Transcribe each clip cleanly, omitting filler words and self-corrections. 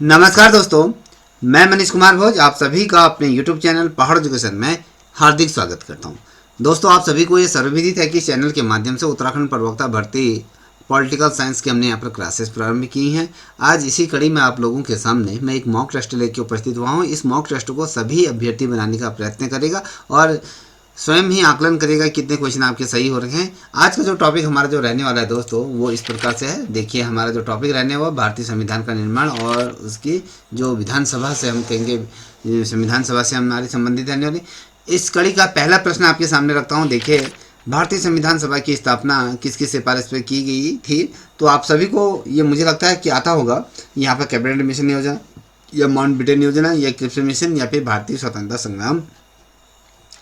नमस्कार दोस्तों, मैं मनीष कुमार भोज आप सभी का अपने YouTube चैनल पहाड़ एजुकेशन में हार्दिक स्वागत करता हूं। दोस्तों, आप सभी को ये सर्वविदित है कि चैनल के माध्यम से उत्तराखंड प्रवक्ता भर्ती पॉलिटिकल साइंस की हमने यहाँ पर क्लासेस प्रारंभ की हैं। आज इसी कड़ी में आप लोगों के सामने मैं एक मॉक टेस्ट लेकर उपस्थित हुआ हूँ। इस मॉक टेस्ट को सभी अभ्यर्थी बनाने का प्रयत्न करेगा और स्वयं ही आकलन करेगा कितने क्वेश्चन आपके सही हो रहे हैं। आज का जो टॉपिक हमारा जो रहने वाला है दोस्तों, वो इस प्रकार से है। देखिए, हमारा जो टॉपिक रहने वाला भारतीय संविधान का निर्माण और उसकी जो विधानसभा से हम कहेंगे संविधान सभा से हमारी संबंधित रहने वाली। इस कड़ी का पहला प्रश्न आपके सामने रखता हूँ। देखिए, भारतीय संविधान सभा की स्थापना किसकी सिफारिश पर की गई थी? तो आप सभी को ये मुझे लगता है कि आता होगा। यहाँ पर कैबिनेट मिशन योजना या माउंटबेटन योजना या क्रिप्स मिशन या फिर भारतीय स्वतंत्रता संग्राम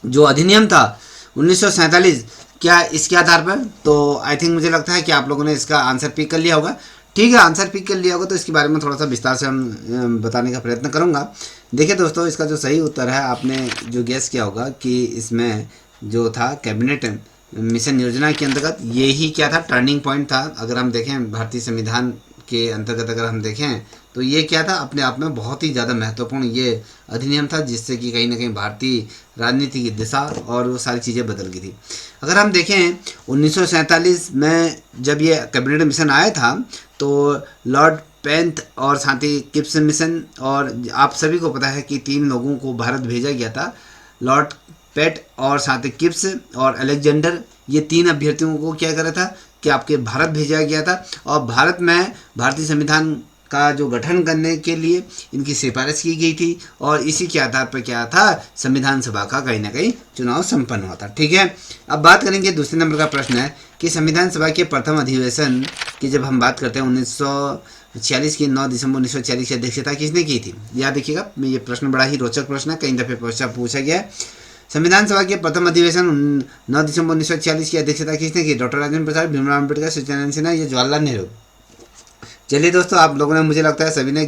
जो अधिनियम था 1947, क्या इसके आधार पर? तो आई थिंक मुझे लगता है कि आप लोगों ने इसका आंसर पिक कर लिया होगा। ठीक है, आंसर पिक कर लिया होगा तो इसके बारे में थोड़ा सा विस्तार से हम बताने का प्रयत्न करूंगा। देखिए दोस्तों, इसका जो सही उत्तर है, आपने जो गेस किया होगा कि इसमें जो था कैबिनेट मिशन योजना के अंतर्गत यही क्या था, टर्निंग पॉइंट था। अगर हम देखें भारतीय संविधान के अंतर्गत अगर हम देखें तो ये क्या था, अपने आप में बहुत ही ज़्यादा महत्वपूर्ण ये अधिनियम था, जिससे कि कहीं ना कहीं भारतीय राजनीति की दिशा और वो सारी चीज़ें बदल गई थी। अगर हम देखें 1947 में जब ये कैबिनेट मिशन आया था तो लॉर्ड पेंथ और साथ ही किप्स मिशन, और आप सभी को पता है कि 3 लोगों को भारत भेजा गया था, लॉर्ड पेट और साथ ही किप्स और अलेक्जेंडर। ये 3 अभ्यर्थियों को क्या करा था कि आपके भारत भेजा गया था और भारत में भारतीय संविधान का जो गठन करने के लिए इनकी सिफारिश की गई थी और इसी के आधार पर क्या था, संविधान सभा का कहीं ना कहीं चुनाव संपन्न हुआ था। ठीक है, अब बात करेंगे दूसरे नंबर का प्रश्न है कि संविधान सभा के प्रथम अधिवेशन की जब हम बात करते हैं 1946 की 9 दिसंबर 1946 की अध्यक्षता किसने की थी? याद रखिएगा, ये प्रश्न बड़ा ही रोचक प्रश्न है, कई दफे पूछा गया है। संविधान सभा के प्रथम अधिवेशन 9 दिसंबर 1946 की अध्यक्षता किसने की? डॉक्टर राजेंद्र प्रसाद, भीमराव अम्बेडकर, सत्यनारायण सिन्हा या जवाहरलाल नेहरू? चलिए दोस्तों, आप लोगों ने मुझे लगता है सभी ने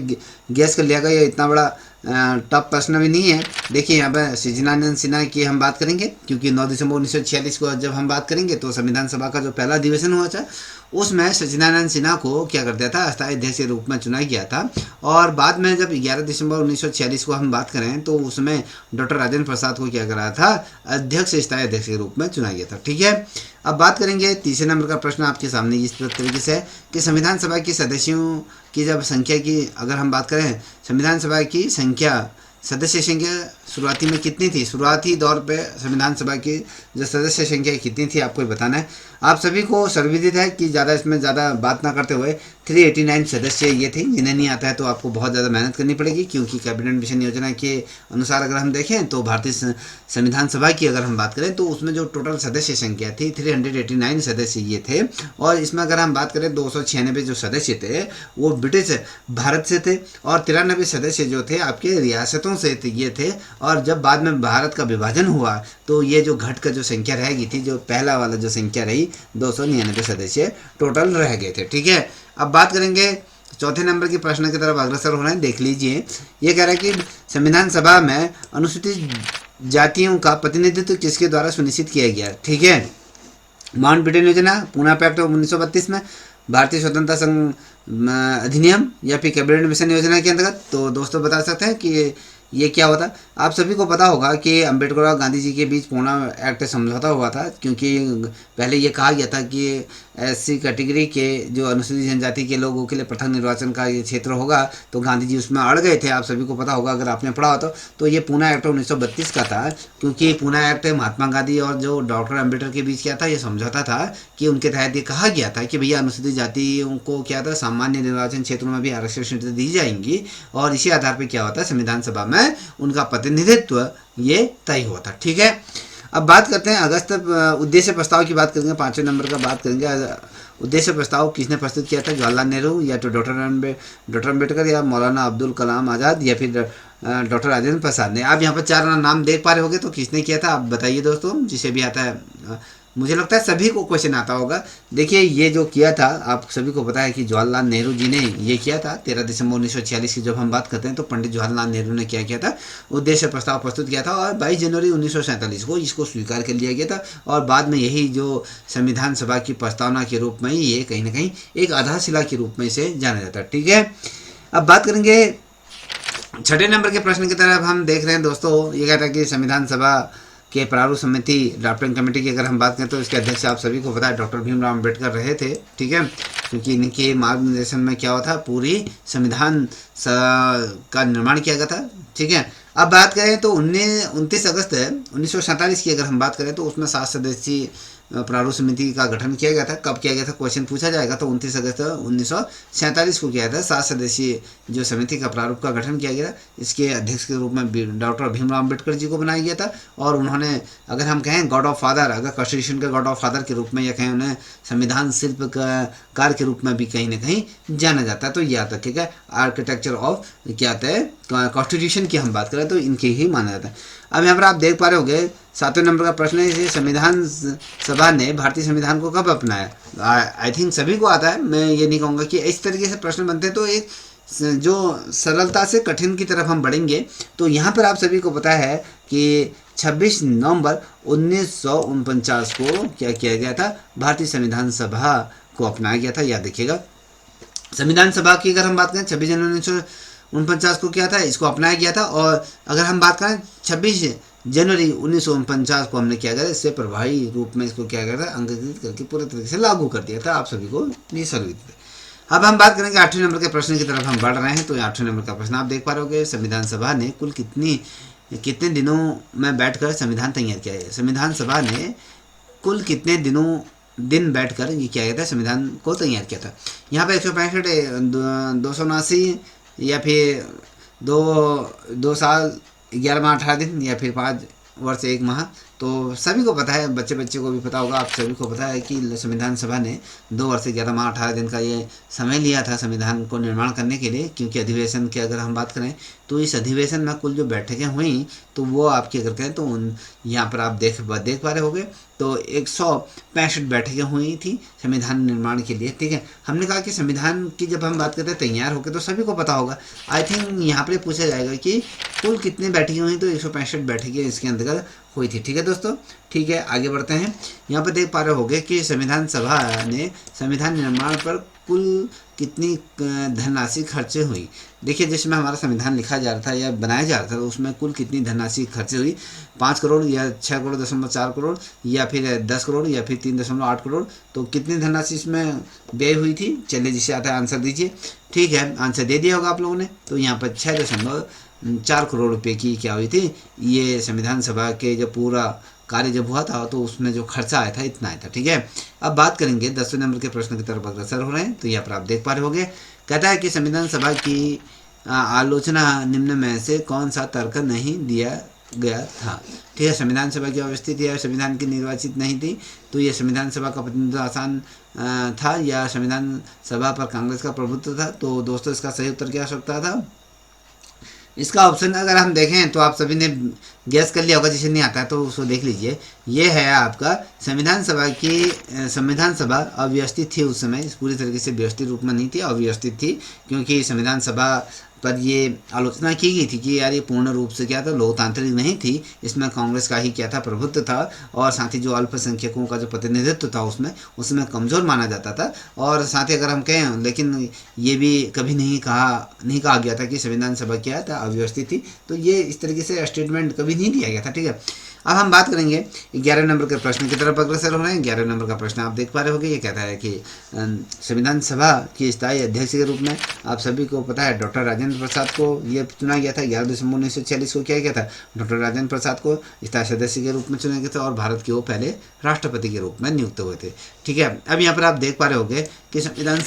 गैस कर लिया होगा। ये इतना बड़ा टफ प्रश्न भी नहीं है। देखिए, यहाँ पर सत्यनारायण सिन्हा की हम बात करेंगे क्योंकि 9 दिसंबर 1946 को जब हम बात करेंगे तो संविधान सभा का जो पहला अधिवेशन हुआ था उसमें सत्यनारायण सिन्हा को क्या कर दिया था, अस्थायी अध्यक्ष के रूप में चुना गया था। और बाद में जब 11 दिसंबर 1946 को हम बात करें तो उसमें डॉक्टर राजेंद्र प्रसाद को क्या कराया था, अध्यक्ष स्थायी अध्यक्ष के रूप में चुना गया था। ठीक है, अब बात करेंगे तीसरे नंबर का प्रश्न आपके सामने इस तरीके से है कि संविधान सभा के सदस्यों की जब संख्या की अगर हम बात करें, संविधान सभा की संख्या सदस्य संख्या शुरुआती में कितनी थी? शुरुआती दौर पे संविधान सभा की जो सदस्य संख्या कितनी थी आपको बताना है। आप सभी को सर्वविदित है कि ज़्यादा इसमें ज़्यादा बात ना करते हुए 389 सदस्य ये थे। जिन्हें नहीं आता है तो आपको बहुत ज़्यादा मेहनत करनी पड़ेगी, क्योंकि कैबिनेट मिशन योजना के अनुसार अगर हम देखें तो भारतीय संविधान सभा की अगर हम बात करें तो उसमें जो टोटल सदस्य संख्या थी 389 सदस्य ये थे। और इसमें अगर हम बात करें 296 जो सदस्य थे वो ब्रिटिश भारत से थे और 93 सदस्य जो थे आपके रियासतों से ये थे। और जब बाद में भारत का विभाजन हुआ तो ये जो घट का जो संख्या रह गई थी, जो पहला वाला जो संख्या रही 299 सदस्य टोटल रह गए थे। ठीक है, अब बात करेंगे चौथे नंबर के प्रश्न की तरफ अग्रसर हो रहे हैं। देख लीजिए, ये कह रहा है कि संविधान सभा में अनुसूचित जातियों का प्रतिनिधित्व किसके द्वारा सुनिश्चित किया गया? ठीक है, माउंटबेटन योजना, पूना पैक्ट 1932 में, भारतीय स्वतंत्रता संघ अधिनियम या फिर कैबिनेट मिशन योजना के अंतर्गत। तो दोस्तों बता सकते हैं कि ये क्या होता है। आप सभी को पता होगा कि अंबेडकर और गांधी जी के बीच पूना एक्ट समझौता हुआ था, क्योंकि पहले ये कहा गया था कि एससी कैटेगरी के जो अनुसूचित जनजाति के लोगों के लिए पृथक निर्वाचन का ये क्षेत्र होगा, तो गांधी जी उसमें अड़ गए थे। आप सभी को पता होगा अगर आपने पढ़ा हो तो ये पूना एक्ट 1932 का था, क्योंकि पूना एक्ट महात्मा गांधी और जो डॉक्टर अम्बेडकर के बीच क्या था, ये समझौता था कि उनके तहत ये कहा गया था कि भैया अनुसूचित जातियों को क्या था, सामान्य निर्वाचन क्षेत्रों में भी आरक्षण दी जाएंगी और इसी आधार पर क्या होता है, संविधान सभा में उनका प्रतिनिधित्व ये तय हुआ था। ठीक है, अब बात करते हैं अगस्त उद्देश्य प्रस्ताव की बात करेंगे। 5वें नंबर का बात करेंगे। उद्देश्य प्रस्ताव किसने प्रस्तुत किया था? जवाहरलाल नेहरू या तो डॉक्टर अम्बेडकर या मौलाना अब्दुल कलाम आज़ाद या फिर डॉक्टर राजेंद्र प्रसाद ने। आप यहाँ पर 4 नाम देख पा रहे होंगे, तो किसने किया था आप बताइए दोस्तों, जिसे भी आता है। मुझे लगता है सभी को क्वेश्चन आता होगा। देखिए, ये जो किया था आप सभी को पता है कि जवाहरलाल नेहरू जी ने ये किया था। 13 दिसंबर 1946 की जब हम बात करते हैं तो पंडित जवाहरलाल नेहरू ने क्या किया था, उद्देश्य प्रस्ताव प्रस्तुत किया था और 22 जनवरी 1947 को इसको स्वीकार कर लिया गया था। और बाद में यही जो संविधान सभा की प्रस्तावना के रूप में ये कहीं ना कहीं एक आधारशिला के रूप में इसे जाना जाता है। ठीक है, अब बात करेंगे छठे नंबर के प्रश्न की तरफ हम देख रहे हैं दोस्तों। ये कहता है कि संविधान सभा के प्रारूप समिति ड्राफ्टिंग कमेटी की अगर हम बात करें तो इसके अध्यक्ष आप सभी को पता है डॉक्टर भीमराव अम्बेडकर रहे थे, ठीक है, क्योंकि इनके मार्गदर्शन में क्या हुआ था, पूरी संविधान का निर्माण किया गया था, ठीक है। अब बात करें तो 29 अगस्त 1947 की अगर हम बात करें तो उसमें 7 सदस्यीय प्रारूप समिति का गठन किया गया था। कब किया गया था क्वेश्चन पूछा जाएगा तो 29 अगस्त 1947 को किया था। 7 सदस्यीय जो समिति का प्रारूप का गठन किया गया, इसके अध्यक्ष के रूप में डॉक्टर भीमराव अम्बेडकर जी को बनाया गया था। और उन्होंने, अगर हम कहें गॉड ऑफ फादर, अगर कॉन्स्टिट्यूशन के गॉड ऑफ फादर के रूप में, या कहें उन्हें संविधान शिल्पकार के रूप में भी कहीं ना कहीं जाना जाता है। तो यह आता है, ठीक है, आर्किटेक्चर ऑफ क्या आता है कॉन्स्टिट्यूशन की हम बात करें तो इनके ही माना जाता है। अब यहाँ पर आप देख पा रहे होंगे 7वें नंबर का प्रश्न है, इसे संविधान सभा ने भारतीय संविधान को कब अपनाया। आई थिंक सभी को आता है, मैं ये नहीं कहूँगा कि इस तरीके से प्रश्न बनते हैं तो एक जो सरलता से कठिन की तरफ हम बढ़ेंगे। तो यहाँ पर आप सभी को पता है कि 26 नवंबर 1949 को क्या किया गया था, भारतीय संविधान सभा को अपनाया गया था। याद रखिएगा, संविधान सभा की अगर हम बात करें 26 जनवरी 1949 को क्या था, इसको अपनाया गया था। और अगर हम बात करें 26 जनवरी 1949 को हमने क्या करा, इससे प्रभावी रूप में इसको क्या करा, अंगीकृत करके पूरे तरीके से लागू कर दिया था। आप सभी को ये सर्विस। अब हम बात करेंगे 8वें नंबर के प्रश्न की तरफ हम बढ़ रहे हैं। तो 8वें नंबर का प्रश्न आप देख पा रहे हो, संविधान सभा ने कुल कितने दिनों में बैठकर संविधान तैयार किया है। संविधान सभा ने कुल कितने दिन बैठकर ये किया गया था, संविधान को तैयार किया था। यहाँ पर 165, 279 या फिर 2 साल 11 माह 18 दिन या फिर 5 वर्ष 1 माह। तो सभी को पता है, बच्चे को भी पता होगा, आप सभी को पता है कि संविधान सभा ने 2 वर्ष 11 माह 18 दिन का ये समय लिया था संविधान को निर्माण करने के लिए। क्योंकि अधिवेशन की अगर हम बात करें तो इस अधिवेशन में कुल जो बैठकें हुई तो वो आपकी अगर करें तो यहाँ पर आप देख पा रहे होंगे तो 165 बैठकें हुई थी संविधान निर्माण के लिए, ठीक है। हमने कहा कि संविधान की जब हम बात करते हैं तैयार होकर तो सभी को पता होगा। आई थिंक यहाँ पर पूछा जाएगा कि कुल कितनी बैठकें हुई, तो 165 बैठकें इसके अंतर्गत हुई थी, ठीक है दोस्तों। ठीक है, आगे बढ़ते हैं। यहाँ पर देख पा रहे होंगे कि संविधान सभा ने संविधान निर्माण पर कुल कितनी धनराशि खर्चे हुई। देखिए, जिसमें हमारा संविधान लिखा जा रहा था या बनाया जा रहा था उसमें कुल कितनी धनराशि खर्चे हुई, 5 करोड़ या 6 करोड़ 0.4 करोड़ या फिर 10 करोड़ या फिर 3.8 करोड़। तो कितनी धनराशि इसमें व्यय हुई थी, चलिए जिसे आता है आंसर दीजिए। ठीक है, आंसर दे दिया होगा आप लोगों ने। तो यहाँ पर 6.4 करोड़ रुपये की क्या हुई थी, ये संविधान सभा के जब पूरा कार्य जब हुआ था तो उसमें जो खर्चा आया था इतना आया था, ठीक है। अब बात करेंगे 10वें नंबर के प्रश्न की तरफ अग्रसर हो रहे हैं। तो यहाँ पर आप देख पा रहे होंगे, कहता है कि संविधान सभा की आलोचना निम्न में से कौन सा तर्क नहीं दिया गया था, ठीक है। संविधान सभा की अवस्थित या संविधान की निर्वाचित नहीं थी, तो ये संविधान सभा का प्रतिनिधित्व आसान था या संविधान सभा पर कांग्रेस का प्रभुत्व था। तो दोस्तों इसका सही उत्तर क्या हो सकता था, इसका ऑप्शन अगर हम देखें तो आप सभी ने गैस कर लिया होगा, जिसे नहीं आता है तो उसको देख लीजिए। ये है आपका संविधान सभा अव्यवस्थित थी उस समय, पूरी तरीके से व्यवस्थित रूप में नहीं थी, अव्यवस्थित थी। क्योंकि संविधान सभा पर ये आलोचना की गई थी कि यार ये पूर्ण रूप से क्या था, लोकतांत्रिक नहीं थी, इसमें कांग्रेस का ही क्या था, प्रभुत्व था। और साथ ही जो अल्पसंख्यकों का जो प्रतिनिधित्व था उसमें कमज़ोर माना जाता था। और साथ ही अगर हम कहें, लेकिन ये भी कभी नहीं कहा गया था कि संविधान सभा क्या था, अव्यवस्थित थी। तो ये इस तरीके से स्टेटमेंट कभी नहीं दिया गया था, ठीक है। अब हम बात करेंगे 11 नंबर के प्रश्न की तरफ अग्रसर हो रहे हैं। 11 नंबर का प्रश्न आप देख पा रहे होंगे, ये कहता है कि संविधान सभा के स्थायी अध्यक्ष के रूप में आप सभी को पता है डॉक्टर राजेंद्र प्रसाद को ये चुना गया था। 11 दिसंबर 1946 को किया गया था, डॉक्टर राजेंद्र प्रसाद को स्थायी सदस्य के रूप में चुना गया था और भारत के वो पहले राष्ट्रपति के रूप में नियुक्त हुए थे, ठीक है। अब यहाँ पर आप देख पा रहे होंगे कि संविधान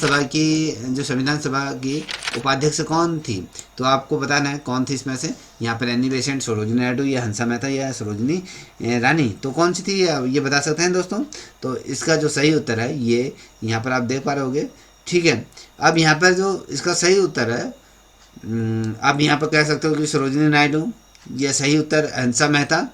सभा की उपाध्यक्ष कौन थी, तो आपको बताना है कौन थी इसमें से। यहाँ पर एनी बेसेंट, सरोजिनी नायडू या हंसा मेहता या सरोजिनी रानी, तो कौन सी थी ये बता सकते हैं दोस्तों। तो इसका जो सही उत्तर है ये यहाँ पर आप देख पा रहे होंगे, ठीक है। अब यहाँ पर जो इसका सही उत्तर है, आप यहाँ पर कह सकते हो कि सरोजिनी नायडू, यह सही उत्तर हंसा मेहता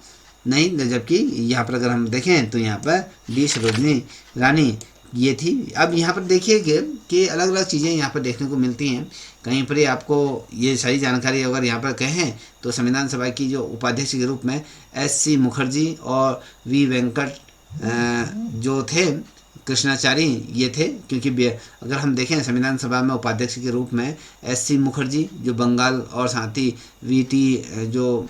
नहीं, जबकि यहाँ पर अगर हम देखें तो यहाँ पर डी सरोजिनी रानी ये थी। अब यहाँ पर देखिए कि अलग अलग चीज़ें यहाँ पर देखने को मिलती हैं। कहीं पर आपको ये सही जानकारी अगर यहाँ पर कहें तो संविधान सभा की जो उपाध्यक्ष के रूप में SC मुखर्जी और V वेंकट जो थे कृष्णाचारी ये थे, क्योंकि अगर हम देखें संविधान सभा में उपाध्यक्ष के रूप में एस.सी. मुखर्जी जो बंगाल और साथ ही वी.टी. जो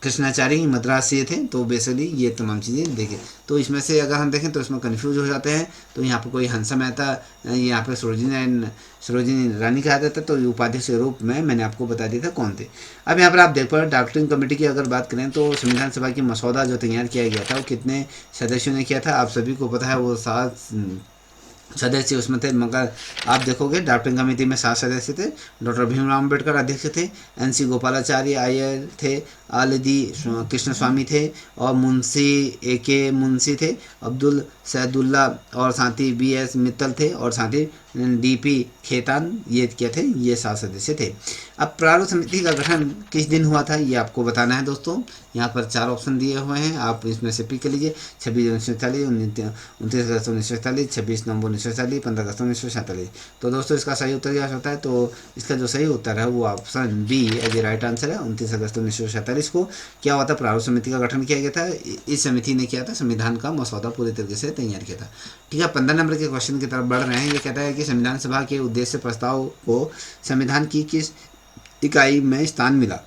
कृष्णाचारी मद्रास से थे, तो बेसिकली ये तमाम चीज़ें देखें। तो इसमें से अगर हम देखें तो इसमें कन्फ्यूज हो जाते हैं। तो यहाँ पर कोई हंसा मेहता, यहाँ पर सरोजिनी रानी कहा जाता है, तो ये उपाध्यक्ष के रूप में मैंने आपको बता दिया था कौन थे। अब यहाँ पर आप देख पा रहे ड्राफ्टिंग कमेटी की अगर बात करें तो संविधान सभा की मसौदा जो तैयार किया गया था वो कितने सदस्यों ने किया था, आप सभी को पता है, वो 7 सदस्य उसमें थे। मगर आप देखोगे ड्राफ्टिंग कमेटी में 7 सदस्य थे। डॉक्टर भीमराव अम्बेडकर अध्यक्ष थे, एन.सी. गोपालाचारी अय्यर थे, आलदी कृष्ण स्वामी थे, और मुंशी ए.के. मुंशी थे, अब्दुल सैदुल्ला और साथ ही बी.एस. मित्तल थे, और साथ ही डी.पी. खेतान, ये क्या थे, ये 7 सदस्य थे। अब प्रारूप समिति का गठन किस दिन हुआ था ये आपको बताना है दोस्तों। यहाँ पर 4 ऑप्शन दिए हुए हैं, आप इसमें से पिक कर लीजिए। 26 जून 1940, 29 अगस्त 1941, 26 नवंबर 1940, 15 अगस्त 1947। तो दोस्तों इसका सही उत्तर क्या होता है, तो इसका जो सही उत्तर है वो option B as a right answer है। 29 अगस्त 1947 को क्या हुआ था, प्रारूप समिति का गठन किया गया था। इस समिति ने किया था संविधान का मसौदा पूरी तरीके से तैयार किया था। ठीक है, 15 नंबर के क्वेश्चन की तरफ बढ़ रहे हैं। ये कहता है कि संविधान सभा के उद्देश्य प्रस्ताव को संविधान की किस इकाई में स्थान मिला।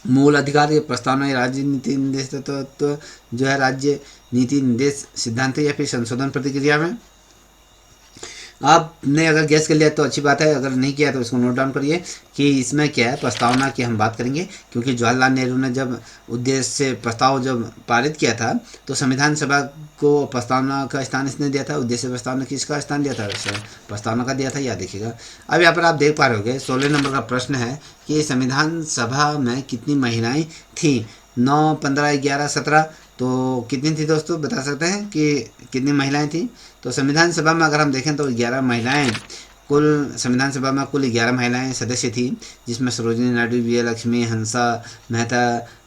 मूल अधिकार, ये प्रस्तावना, राज्य नीति निर्देश तत्व जो है राज्य नीति निर्देश सिद्धांत, या फिर संशोधन प्रतिक्रिया में। आपने अगर गैस कर लिया तो अच्छी बात है, अगर नहीं किया तो इसको नोट डाउन करिए कि इसमें क्या है, प्रस्तावना की हम बात करेंगे। क्योंकि जवाहरलाल नेहरू ने जब उद्देश्य प्रस्ताव जब पारित किया था तो संविधान सभा को प्रस्तावना का स्थान इसने दिया था। उद्देश्य प्रस्तावना किसका स्थान दिया था, प्रस्तावना का दिया था, याद देखिएगा। अब यहाँ पर आप देख पा रहे होंगे 16 नंबर का प्रश्न है कि संविधान सभा में कितनी महिलाएं थीं। 9, 15, 11, 17, तो कितनी थी दोस्तों, बता सकते हैं कि कितनी महिलाएं थीं। तो संविधान सभा में अगर हम देखें तो 11 महिलाएं, कुल संविधान सभा में कुल 11 महिलाएं सदस्य थी, जिसमें सरोजिनी नायडू, विजयलक्ष्मी, हंसा मेहता,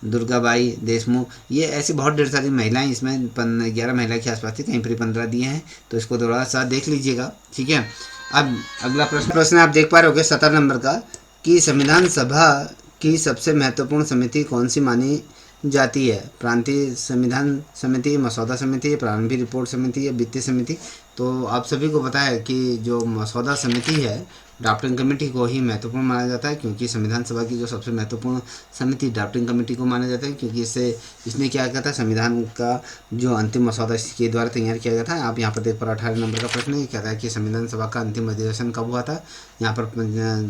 दुर्गाबाई देशमुख, ये ऐसी बहुत ढेर सारी महिलाएं इसमें 11 महिला के आसपास थी। कहीं पर 15 दिए हैं, तो इसको थोड़ा सा देख लीजिएगा। ठीक है, अब अगला प्रश्न आप देख पा रहे होगे 17 नंबर का कि संविधान सभा की सबसे महत्वपूर्ण समिति कौन सी मानी जाती है। प्रांतीय संविधान समिति, मसौदा समिति, प्रारंभिक रिपोर्ट समिति या वित्तीय समिति। तो आप सभी को पता है कि जो मसौदा समिति है, ड्राफ्टिंग कमेटी को ही महत्वपूर्ण माना जाता है, क्योंकि संविधान सभा की जो सबसे महत्वपूर्ण समिति ड्राफ्टिंग कमेटी को माना जाता है, क्योंकि इसने क्या किया था, संविधान का जो अंतिम मसौदा इसके द्वारा तैयार किया गया था। आप यहाँ पर देख पर 18 नंबर का प्रश्न है, कहता है कि संविधान सभा का अंतिम अधिवेशन कब हुआ था। यहाँ पर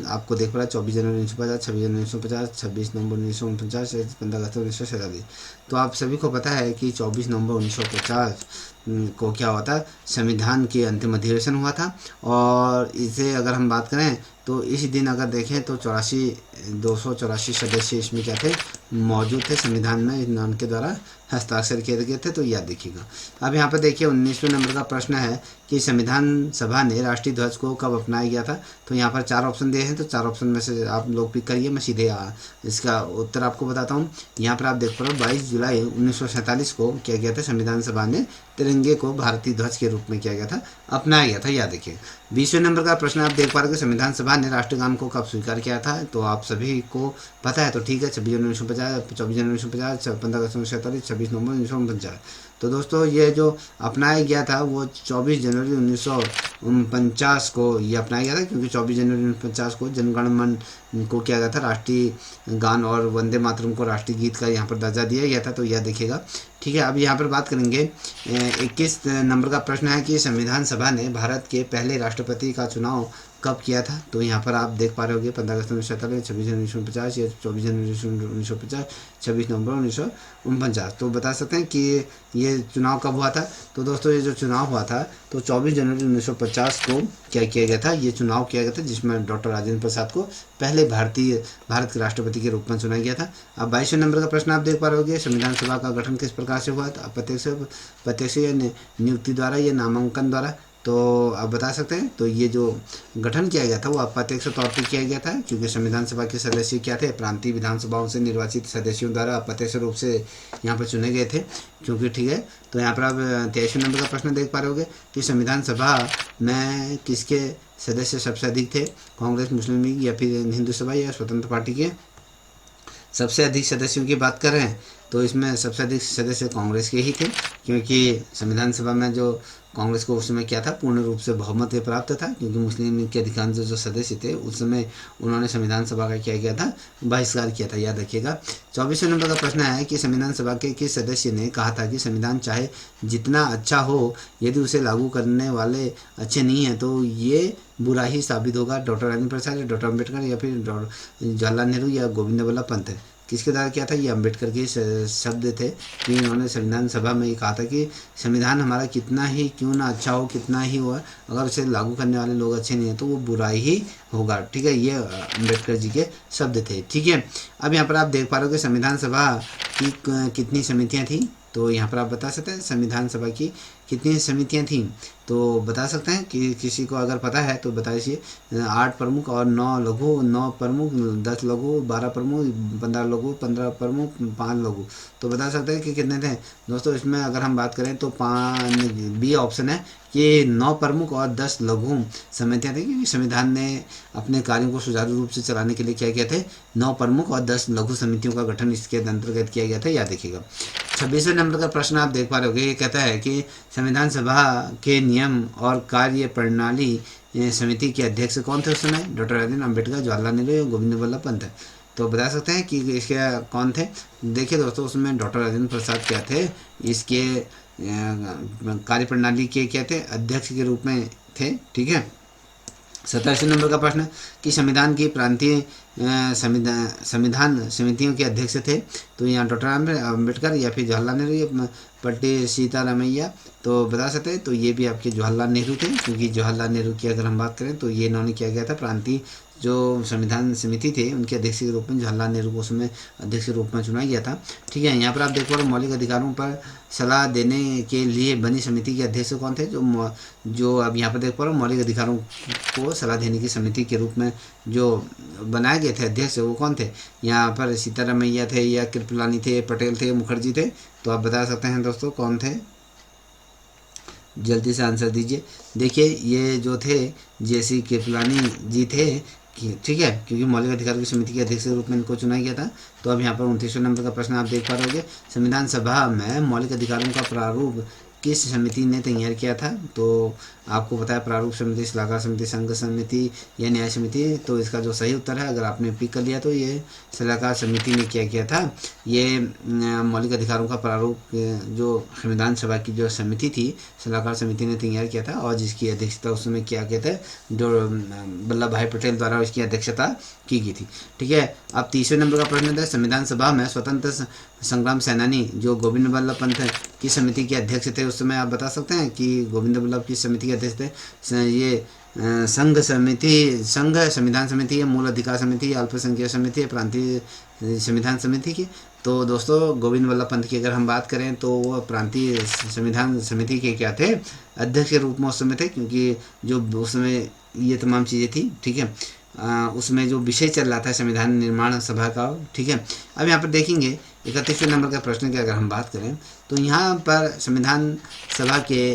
आपको देख पा रहा है 24 जनवरी 1950, 26 जनवरी 1950, 26 नवंबर 1949, 15 अगस्त 1947। तो आप सभी को पता है कि 24 नवंबर 1950 को क्या हुआ था, संविधान के अंतिम अधिवेशन हुआ था। और इसे अगर हम बात करें तो इस दिन अगर देखें तो 284 सदस्य इसमें क्या थे, मौजूद थे संविधान में, उनके द्वारा हस्ताक्षर किए गए थे। तो याद देखिएगा। अब यहाँ पर देखिए 19वें नंबर का प्रश्न है कि संविधान सभा ने राष्ट्रीय ध्वज को कब अपनाया गया था। तो यहाँ पर 4 ऑप्शन दिए हैं, तो 4 ऑप्शन में से आप लोग पिक करिए, मैं सीधे इसका उत्तर आपको बताता हूँ। यहाँ पर आप देख पा रहे हो 22 जुलाई 1947 को क्या किया था, संविधान सभा ने तिरंगे को भारतीय ध्वज के रूप में किया गया था, अपनाया गया था, याद देखिए। 20वें नंबर का प्रश्न आप देख पा रहे हो, संविधान सभा ने राष्ट्रगान को कब स्वीकार किया था। तो आप सभी को पता है, तो ठीक है, 26 जनवरी 1950, 24 जनवरी 1950, 15 अगस्त 1947, 26 नवंबर 1949। तो दोस्तों ये जो अपनाया गया था वो 24 जनवरी 1949 को ये अपनाया गया था, क्योंकि 24 जनवरी 1950 को जनगण मन को किया गया था, राष्ट्रीय गान और वंदे मातरम को राष्ट्रीय गीत का यहाँ पर दर्जा दिया गया था। तो यह देखिएगा। ठीक है, अब यहाँ पर बात करेंगे 21 नंबर का प्रश्न है कि संविधान सभा ने भारत के पहले राष्ट्रपति का चुनाव कब किया था। तो यहाँ पर आप देख पा रहे होंगे 15 अगस्त 1947, 26 जनवरी 1950 या 24 जनवरी 1950, 26 नवंबर 1949। तो बता सकते हैं कि ये चुनाव कब हुआ था। तो दोस्तों ये जो चुनाव हुआ था तो 24 जनवरी 1950 को क्या किया गया था, ये चुनाव किया गया था, जिसमें डॉक्टर राजेंद्र प्रसाद को पहले भारत के राष्ट्रपति के रूप में चुना गया था। अब 22वें नंबर का प्रश्न आप देख पा रहे होंगे, संविधान सभा का गठन किस प्रकार से हुआ था, प्रत्यक्ष या नियुक्ति द्वारा या नामांकन द्वारा। तो आप बता सकते हैं। तो ये जो गठन किया गया था वो अप्रत्यक्ष तौर पर किया गया था, क्योंकि संविधान सभा के सदस्य क्या थे, प्रांतीय विधानसभाओं से निर्वाचित सदस्यों द्वारा अप्रत्यक्ष रूप से यहाँ पर चुने गए थे, क्योंकि ठीक है। तो यहाँ पर आप 23वें नंबर का प्रश्न देख पा रहे होगे कि संविधान सभा में किसके सदस्य सबसे अधिक थे, कांग्रेस, मुस्लिम लीग या फिर हिंदू सभा या स्वतंत्र पार्टी के सबसे अधिक सदस्यों की बात कर रहे हैं। तो इसमें सबसे अधिक सदस्य कांग्रेस के ही थे, क्योंकि संविधान सभा में जो कांग्रेस को उस समय क्या था, पूर्ण रूप से बहुमत प्राप्त था, क्योंकि मुस्लिम लीग के अधिकांश जो सदस्य थे उस समय उन्होंने संविधान सभा का क्या किया था, बहिष्कार किया था, याद रखिएगा। 24वें नंबर का प्रश्न है कि संविधान सभा के किस सदस्य ने कहा था कि संविधान चाहे जितना अच्छा हो, यदि उसे लागू करने वाले अच्छे नहीं है तो ये बुरा ही साबित होगा। डॉक्टर राजेंद्र प्रसाद, डॉक्टर अम्बेडकर या फिर जवाहरलाल नेहरू या गोविंद वल्लभ पंत। किसके द्वारा किया था, ये अम्बेडकर के शब्द थे कि इन्होंने संविधान सभा में ये कहा था कि संविधान हमारा कितना ही क्यों ना अच्छा हो, कितना ही हो, अगर उसे लागू करने वाले लोग अच्छे नहीं हैं तो वो बुरा ही होगा। ठीक है, ये अम्बेडकर जी के शब्द थे। ठीक है, अब यहाँ पर आप देख पा रहे हो कि संविधान सभा की कितनी समितियाँ थी, तो यहाँ पर आप बता सकते हैं संविधान सभा की कितनी समितियाँ थीं, तो बता सकते हैं कि किसी को अगर पता है तो बताइए। 8 प्रमुख और 9 लघु, 9 प्रमुख, 10 लघु, 12 प्रमुख, 15 लघु, 15 प्रमुख, 5 लघु, तो बता सकते हैं कि कितने थे दोस्तों। इसमें अगर हम बात करें तो 5 बी ऑप्शन है कि 9 प्रमुख और 10 लघु समितियाँ थी, क्योंकि संविधान ने अपने कार्यों को सुचारू रूप से चलाने के लिए क्या किया थे, 9 प्रमुख और 10 लघु समितियों का गठन इसके अंतर्गत किया गया था, याद रखिएगा। 26वें नंबर का प्रश्न आप देख पा रहे होंगे, ये कहता है कि संविधान सभा के नियम और कार्य प्रणाली समिति के अध्यक्ष कौन थे उस समय, डॉक्टर राजेंद्र अम्बेडकर, जवाहरलाल नेहरू या गोविंद वल्लभ पंत। तो बता सकते हैं कि इसके कौन थे। देखिए दोस्तों, उसमें डॉक्टर राजेंद्र प्रसाद क्या थे, इसके कार्यप्रणाली के क्या थे, अध्यक्ष के रूप में थे। ठीक है, 27 नंबर का प्रश्न कि संविधान की प्रांतीय संविधान समितियों के अध्यक्ष थे, तो यहाँ डॉक्टर अम्बेडकर या फिर जवाहरलाल नेहरू या पट्टी सीतारामैया, तो बता सकते हैं तो ये भी आपके जवाहरलाल नेहरू थे, क्योंकि जवाहरलाल नेहरू की अगर हम बात करें तो ये इन्होंने किया गया था प्रांतीय जो संविधान समिति थे उनके अध्यक्ष के रूप में जवाहरलाल नेहरू को उसमें अध्यक्ष के रूप में चुना गया था। ठीक है, यहाँ पर आप देख पा रहे मौलिक अधिकारों पर सलाह देने के लिए बनी समिति के अध्यक्ष कौन थे, जो अब यहाँ पर देख पा रहे हो मौलिक अधिकारों को सलाह देने की समिति के रूप में जो बनाए गए थे अध्यक्ष, वो कौन थे, यहाँ पर सीतारामैया थे या कृपलानी थे, पटेल थे, मुखर्जी थे, तो आप बता सकते हैं दोस्तों कौन थे, जल्दी से आंसर दीजिए। देखिए ये जो थे जेसी कृपलानी जी थे, ठीक है, क्योंकि मौलिक अधिकार की समिति के अध्यक्ष के रूप में इनको चुना गया था। तो अब यहाँ पर 29वें नंबर का प्रश्न आप देख पा रहे होंगे, संविधान सभा में मौलिक अधिकारों का प्रारूप किस समिति ने तैयार किया था, तो आपको बताया प्रारूप समिति, सलाहकार समिति, संघ समिति या न्याय समिति। तो इसका जो सही उत्तर है, अगर आपने पिक कर लिया तो ये सलाहकार समिति ने क्या किया था, ये मौलिक अधिकारों का प्रारूप जो संविधान सभा की जो समिति थी सलाहकार समिति ने तैयार किया था, और जिसकी अध्यक्षता उस समय किया गया था जो वल्लभ भाई पटेल द्वारा उसकी अध्यक्षता की गई थी। ठीक है, अब 30वें नंबर का प्रश्न था, संविधान सभा में स्वतंत्र संग्राम सेनानी जो गोविंद वल्लभ पंत की समिति के अध्यक्ष थे उस समय, आप बता सकते हैं कि गोविंद वल्लभ की समिति के अध्यक्ष थे। ये संघ समिति, संघ संविधान समिति है, मूल अधिकार समिति, अल्पसंख्यक समिति है, प्रांतीय संविधान समिति की। तो दोस्तों गोविंद वल्लभ पंत की अगर हम बात करें तो वो प्रांतीय संविधान समिति के क्या थे, अध्यक्ष के रूप में उस समय थे, क्योंकि जो उस समय ये तमाम चीज़ें थी। ठीक है, उसमें जो विषय चल रहा था संविधान निर्माण सभा का। ठीक है, अब यहाँ पर देखेंगे 31वें नंबर के प्रश्न की अगर हम बात करें तो यहाँ पर संविधान सभा के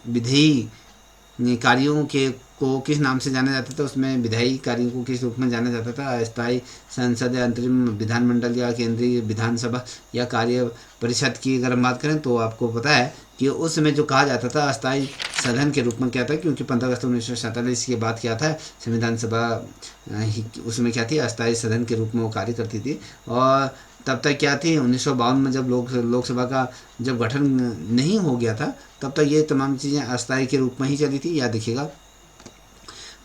विधायी कार्यों के को किस नाम से जाना जाता था, उसमें विधायी कार्यों को किस रूप में जाना जाता था, अस्थायी संसद या अंतरिम विधानमंडल या केंद्रीय विधानसभा या कार्य परिषद की अगर हम बात करें तो आपको पता है कि उस समय जो कहा जाता था अस्थायी सदन के रूप में क्या था, क्योंकि 15 अगस्त 1947 के बाद क्या था संविधान सभा उसमें क्या थी, अस्थायी सदन के रूप में वो कार्य करती थी। और तब तक क्या थी 1952 में जब लोकसभा का जब गठन नहीं हो गया था तब तक ये तमाम चीज़ें अस्थायी के रूप में ही चली थी, याद रखिएगा।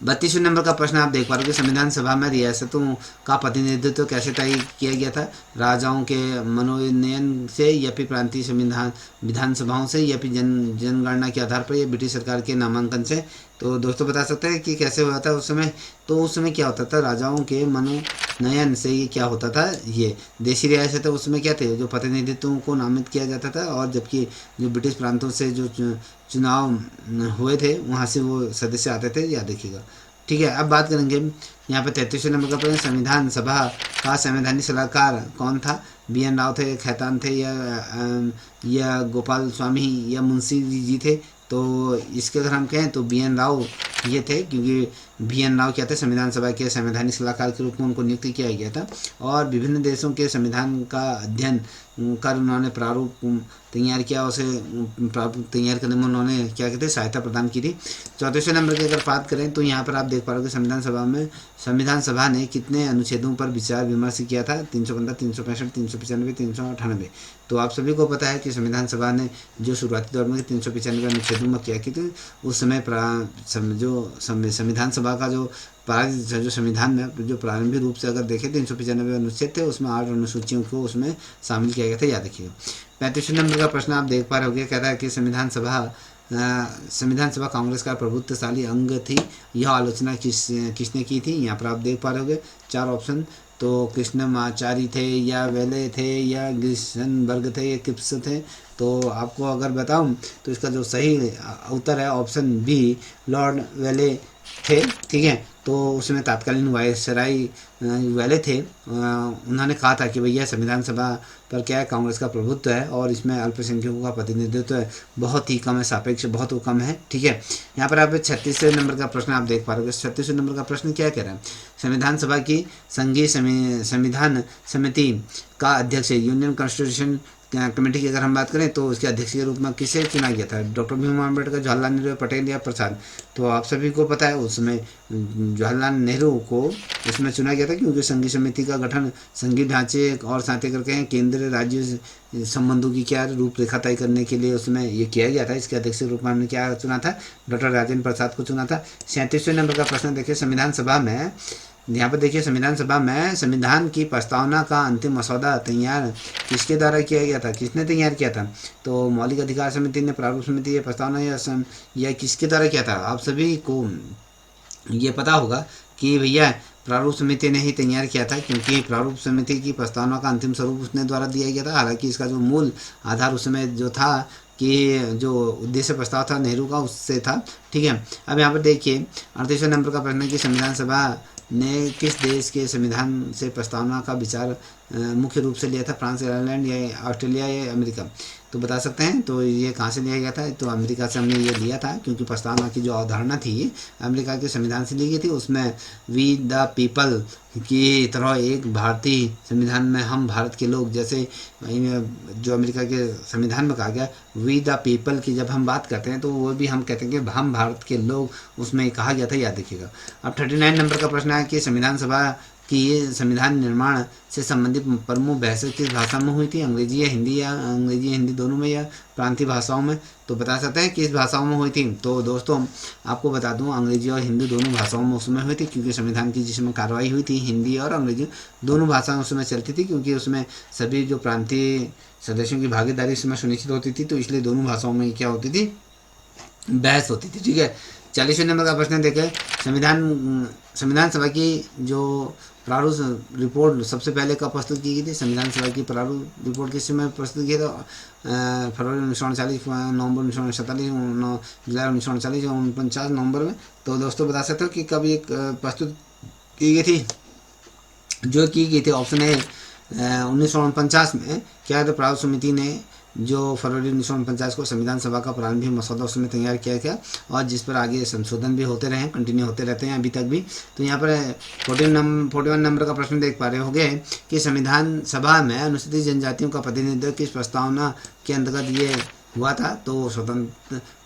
32वें नंबर का प्रश्न आप देख पा रहे हो कि संविधान सभा में रियासतों का प्रतिनिधित्व कैसे तय किया गया था, राजाओं के मनोनयन से या फिर प्रांतीय संविधान विधानसभाओं से या फिर जनगणना के आधार पर या ब्रिटिश सरकार के नामांकन से। तो दोस्तों बता सकते हैं कि कैसे हुआ था उस समय, तो उस समय क्या होता था राजाओं के मनोनयन से ये क्या होता था, ये देशी रियासत उसमें क्या थे जो प्रतिनिधित्वों को नामित किया जाता था, और जबकि जो ब्रिटिश प्रांतों से जो चुनाव हुए थे वहाँ से वो सदस्य आते थे, याद रखिएगा। ठीक है, अब बात करेंगे यहाँ पे 33वें नंबर का प्रश्न, संविधान सभा का संवैधानिक सलाहकार कौन था, BN राव थे, खैतान थे या गोपाल स्वामी या मुंशी जी थे। तो इसके अगर हम कहें तो BN राव ये थे, क्योंकि VN राव क्या थे, संविधान सभा के संवैधानिक सलाहकार के रूप में उनको नियुक्त किया गया था और विभिन्न देशों के संविधान का अध्ययन कर उन्होंने प्रारूप तैयार किया, उसे प्रारूप तैयार करने में उन्होंने क्या कहते हैं सहायता प्रदान की थी। 34वें नंबर की अगर बात करें तो यहाँ पर आप देख पा रहे हो कि संविधान सभा ने कितने अनुच्छेदों पर विचार विमर्श किया था, 315, 365, 395, 398। तो आप सभी को पता है कि संविधान सभा ने जो शुरुआती दौर में 395 अनुच्छेदों में क्या की थी, उस समय जो संविधान सभा का जो संविधान में जो प्रारंभिक रूप से अगर देखें 395 अनुच्छेद थे, उसमें 8 अनुसूचियों को उसमें शामिल किया गया था, याद रखिएगा। 35वें नंबर का प्रश्न आप देख पा रहे होंगे, कहता है कि संविधान सभा कांग्रेस का प्रभुत्वशाली अंग थी, यह आलोचना किसने की थी। यहाँ पर आप देख पा रहे होंगे 4 ऑप्शन, तो कृष्णमाचारी थे या वेले थे या ग्रिशनबर्ग थे या किप्स थे। तो आपको अगर बताऊं तो इसका जो सही उत्तर है ऑप्शन बी, लॉर्ड वेले थे, ठीक है। तो उसमें तत्कालीन वायसराय वेले थे, उन्होंने कहा था कि भैया संविधान सभा पर क्या है, कांग्रेस का प्रभुत्व है और इसमें अल्पसंख्यकों का प्रतिनिधित्व है, बहुत ही कम है, सापेक्ष बहुत कम है, ठीक है। यहाँ पर आप 36वें नंबर का प्रश्न आप देख पा रहे हो। 36वें नंबर का प्रश्न क्या कह रहा है, संविधान सभा की संघीय संविधान समिति का अध्यक्ष यूनियन कॉन्स्टिट्यूशन कमेटी की अगर हम बात करें तो उसके अध्यक्ष के रूप में किसे चुना गया था, डॉक्टर भीमराव अम्बेडकर, जवाहरलाल नेहरू, पटेल या प्रसाद। तो आप सभी को पता है उसमें जवाहरलाल नेहरू को उसमें चुना गया था, क्योंकि संघीय समिति का गठन संघीय ढांचे और साथ ही करके केंद्र राज्य संबंधों की क्या रूपरेखा तय करने के लिए उसमें ये किया गया था। इसके अध्यक्ष के रूप में हमने क्या चुना था, डॉक्टर राजेंद्र प्रसाद को चुना था। 37वें नंबर का प्रश्न देखिए, संविधान सभा में यहाँ पर देखिए संविधान सभा में संविधान की प्रस्तावना का अंतिम मसौदा तैयार किसके द्वारा किया गया था, किसने तैयार किया था। तो मौलिक अधिकार समिति ने, प्रारूप समिति, या प्रस्तावना या किसके द्वारा किया था। आप सभी को ये पता होगा कि भैया प्रारूप समिति ने ही तैयार किया था, क्योंकि प्रारूप समिति की प्रस्तावना का अंतिम स्वरूप उसने द्वारा दिया गया था। हालांकि इसका जो मूल आधार उसमें जो था कि जो उद्देश्य प्रस्ताव था नेहरू का, उससे था, ठीक है। अब यहाँ पर देखिए 38वें नंबर का प्रश्न है कि संविधान सभा ने किस देश के संविधान से प्रस्तावना का विचार मुख्य रूप से लिया था, फ्रांस, आयरलैंड या ऑस्ट्रेलिया या अमेरिका। तो बता सकते हैं, तो ये कहाँ से लिया गया था, तो अमेरिका से हमने ये लिया था, क्योंकि प्रस्तावना की जो अवधारणा थी अमेरिका के संविधान से ली गई थी। उसमें वी द पीपल की तरह एक भारतीय संविधान में हम भारत के लोग, जैसे जो अमेरिका के संविधान में कहा गया वी द पीपल की जब हम बात करते हैं तो वो भी हम कहते हैं कि हम भारत के लोग, उसमें कहा गया था, याद रखिएगा। अब 39 नंबर का प्रश्न है कि संविधान सभा कि ये संविधान निर्माण से संबंधित प्रमुख बहसें किस भाषा में हुई थी, अंग्रेजी या हिंदी दोनों में, या प्रांतीय भाषाओं में। तो बता सकते हैं किस भाषाओं में हुई थी। तो दोस्तों आपको बता दूं अंग्रेजी और हिंदी दोनों भाषाओं में उसमें हुई थी, क्योंकि संविधान की जिसमें कार्रवाई हुई थी हिंदी और अंग्रेजी दोनों भाषाएं उसमें चलती थी, क्योंकि उसमें सभी जो प्रांतीय सदस्यों की भागीदारी उसमें सुनिश्चित होती थी। तो इसलिए दोनों भाषाओं में क्या होती थी, बहस होती थी, ठीक है। 40वें नंबर का प्रश्न देखें, संविधान सभा की जो प्रारूप रिपोर्ट सबसे पहले कब प्रस्तुत की गई थी। संविधान सभा की प्रारूप रिपोर्ट किस समय प्रस्तुत किया था, फरवरी 1949, नवंबर 1947, जुलाई 1949, 49 नवंबर में। तो दोस्तों बता सकते हो कि कब ये प्रस्तुत की गई थी, जो की गई थी ऑप्शन ए 1949 में क्या है, तो प्रारूप समिति ने जो फरवरी 1949 को संविधान सभा का प्रारंभिक मसौदा उसमें तैयार किया गया, और जिस पर आगे संशोधन भी होते रहे, कंटिन्यू होते रहते हैं अभी तक भी। तो यहाँ पर 41 नंबर का प्रश्न देख पा रहे होंगे कि संविधान सभा में अनुसूचित जनजातियों का प्रतिनिधित्व किस प्रस्तावना के अंतर्गत ये हुआ था। तो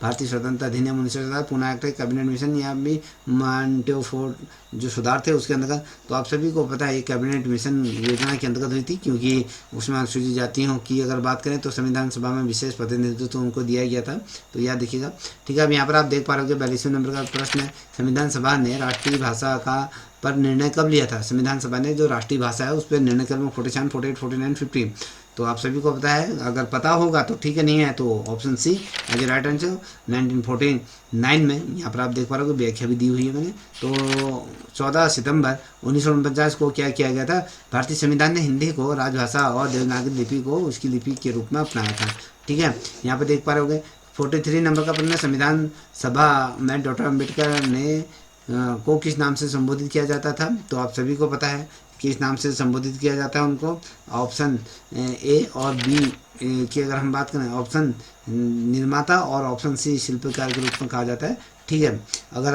भारतीय स्वतंत्रता अधिनियम 1947, पूना एक्ट, कैबिनेट मिशन, या भी मॉन्टेफोर्ट जो सुधार थे उसके अंतर्गत। तो आप सभी को पता है ये कैबिनेट मिशन योजना के अंतर्गत हुई थी, क्योंकि उसमें अनुसूचित जातियों की अगर बात करें तो संविधान सभा में विशेष प्रतिनिधित्व तो उनको दिया गया था। तो याद देखिएगा, ठीक है। अब यहाँ पर आप देख पा रहे हो 42वें नंबर का प्रश्न है, संविधान सभा ने राष्ट्रीय भाषा का पर निर्णय कब लिया था। संविधान सभा ने जो राष्ट्रीय भाषा है उस पर निर्णय क्रम 47, 48, 49, 50। तो आप सभी को पता है, अगर पता होगा तो ठीक है, नहीं है तो option C as a right answer. 1949 में यहाँ पर आप देख पा रहे हो व्याख्या भी दी हुई है मैंने। तो 14 सितंबर 1949 को क्या किया गया था, भारतीय संविधान ने हिंदी को राजभाषा और देवनागरी लिपि को उसकी लिपि के रूप में अपनाया था, ठीक है। यहाँ पर देख पा रहे होगे 43 नंबर का प्रश्न, संविधान सभा में डॉक्टर अम्बेडकर ने को किस नाम से संबोधित किया जाता था। तो आप सभी को पता है किस नाम से संबोधित किया जाता है उनको। ऑप्शन ए और बी की अगर हम बात करें, ऑप्शन निर्माता और ऑप्शन सी शिल्पकार के रूप में कहा जाता है। ठीक है। अगर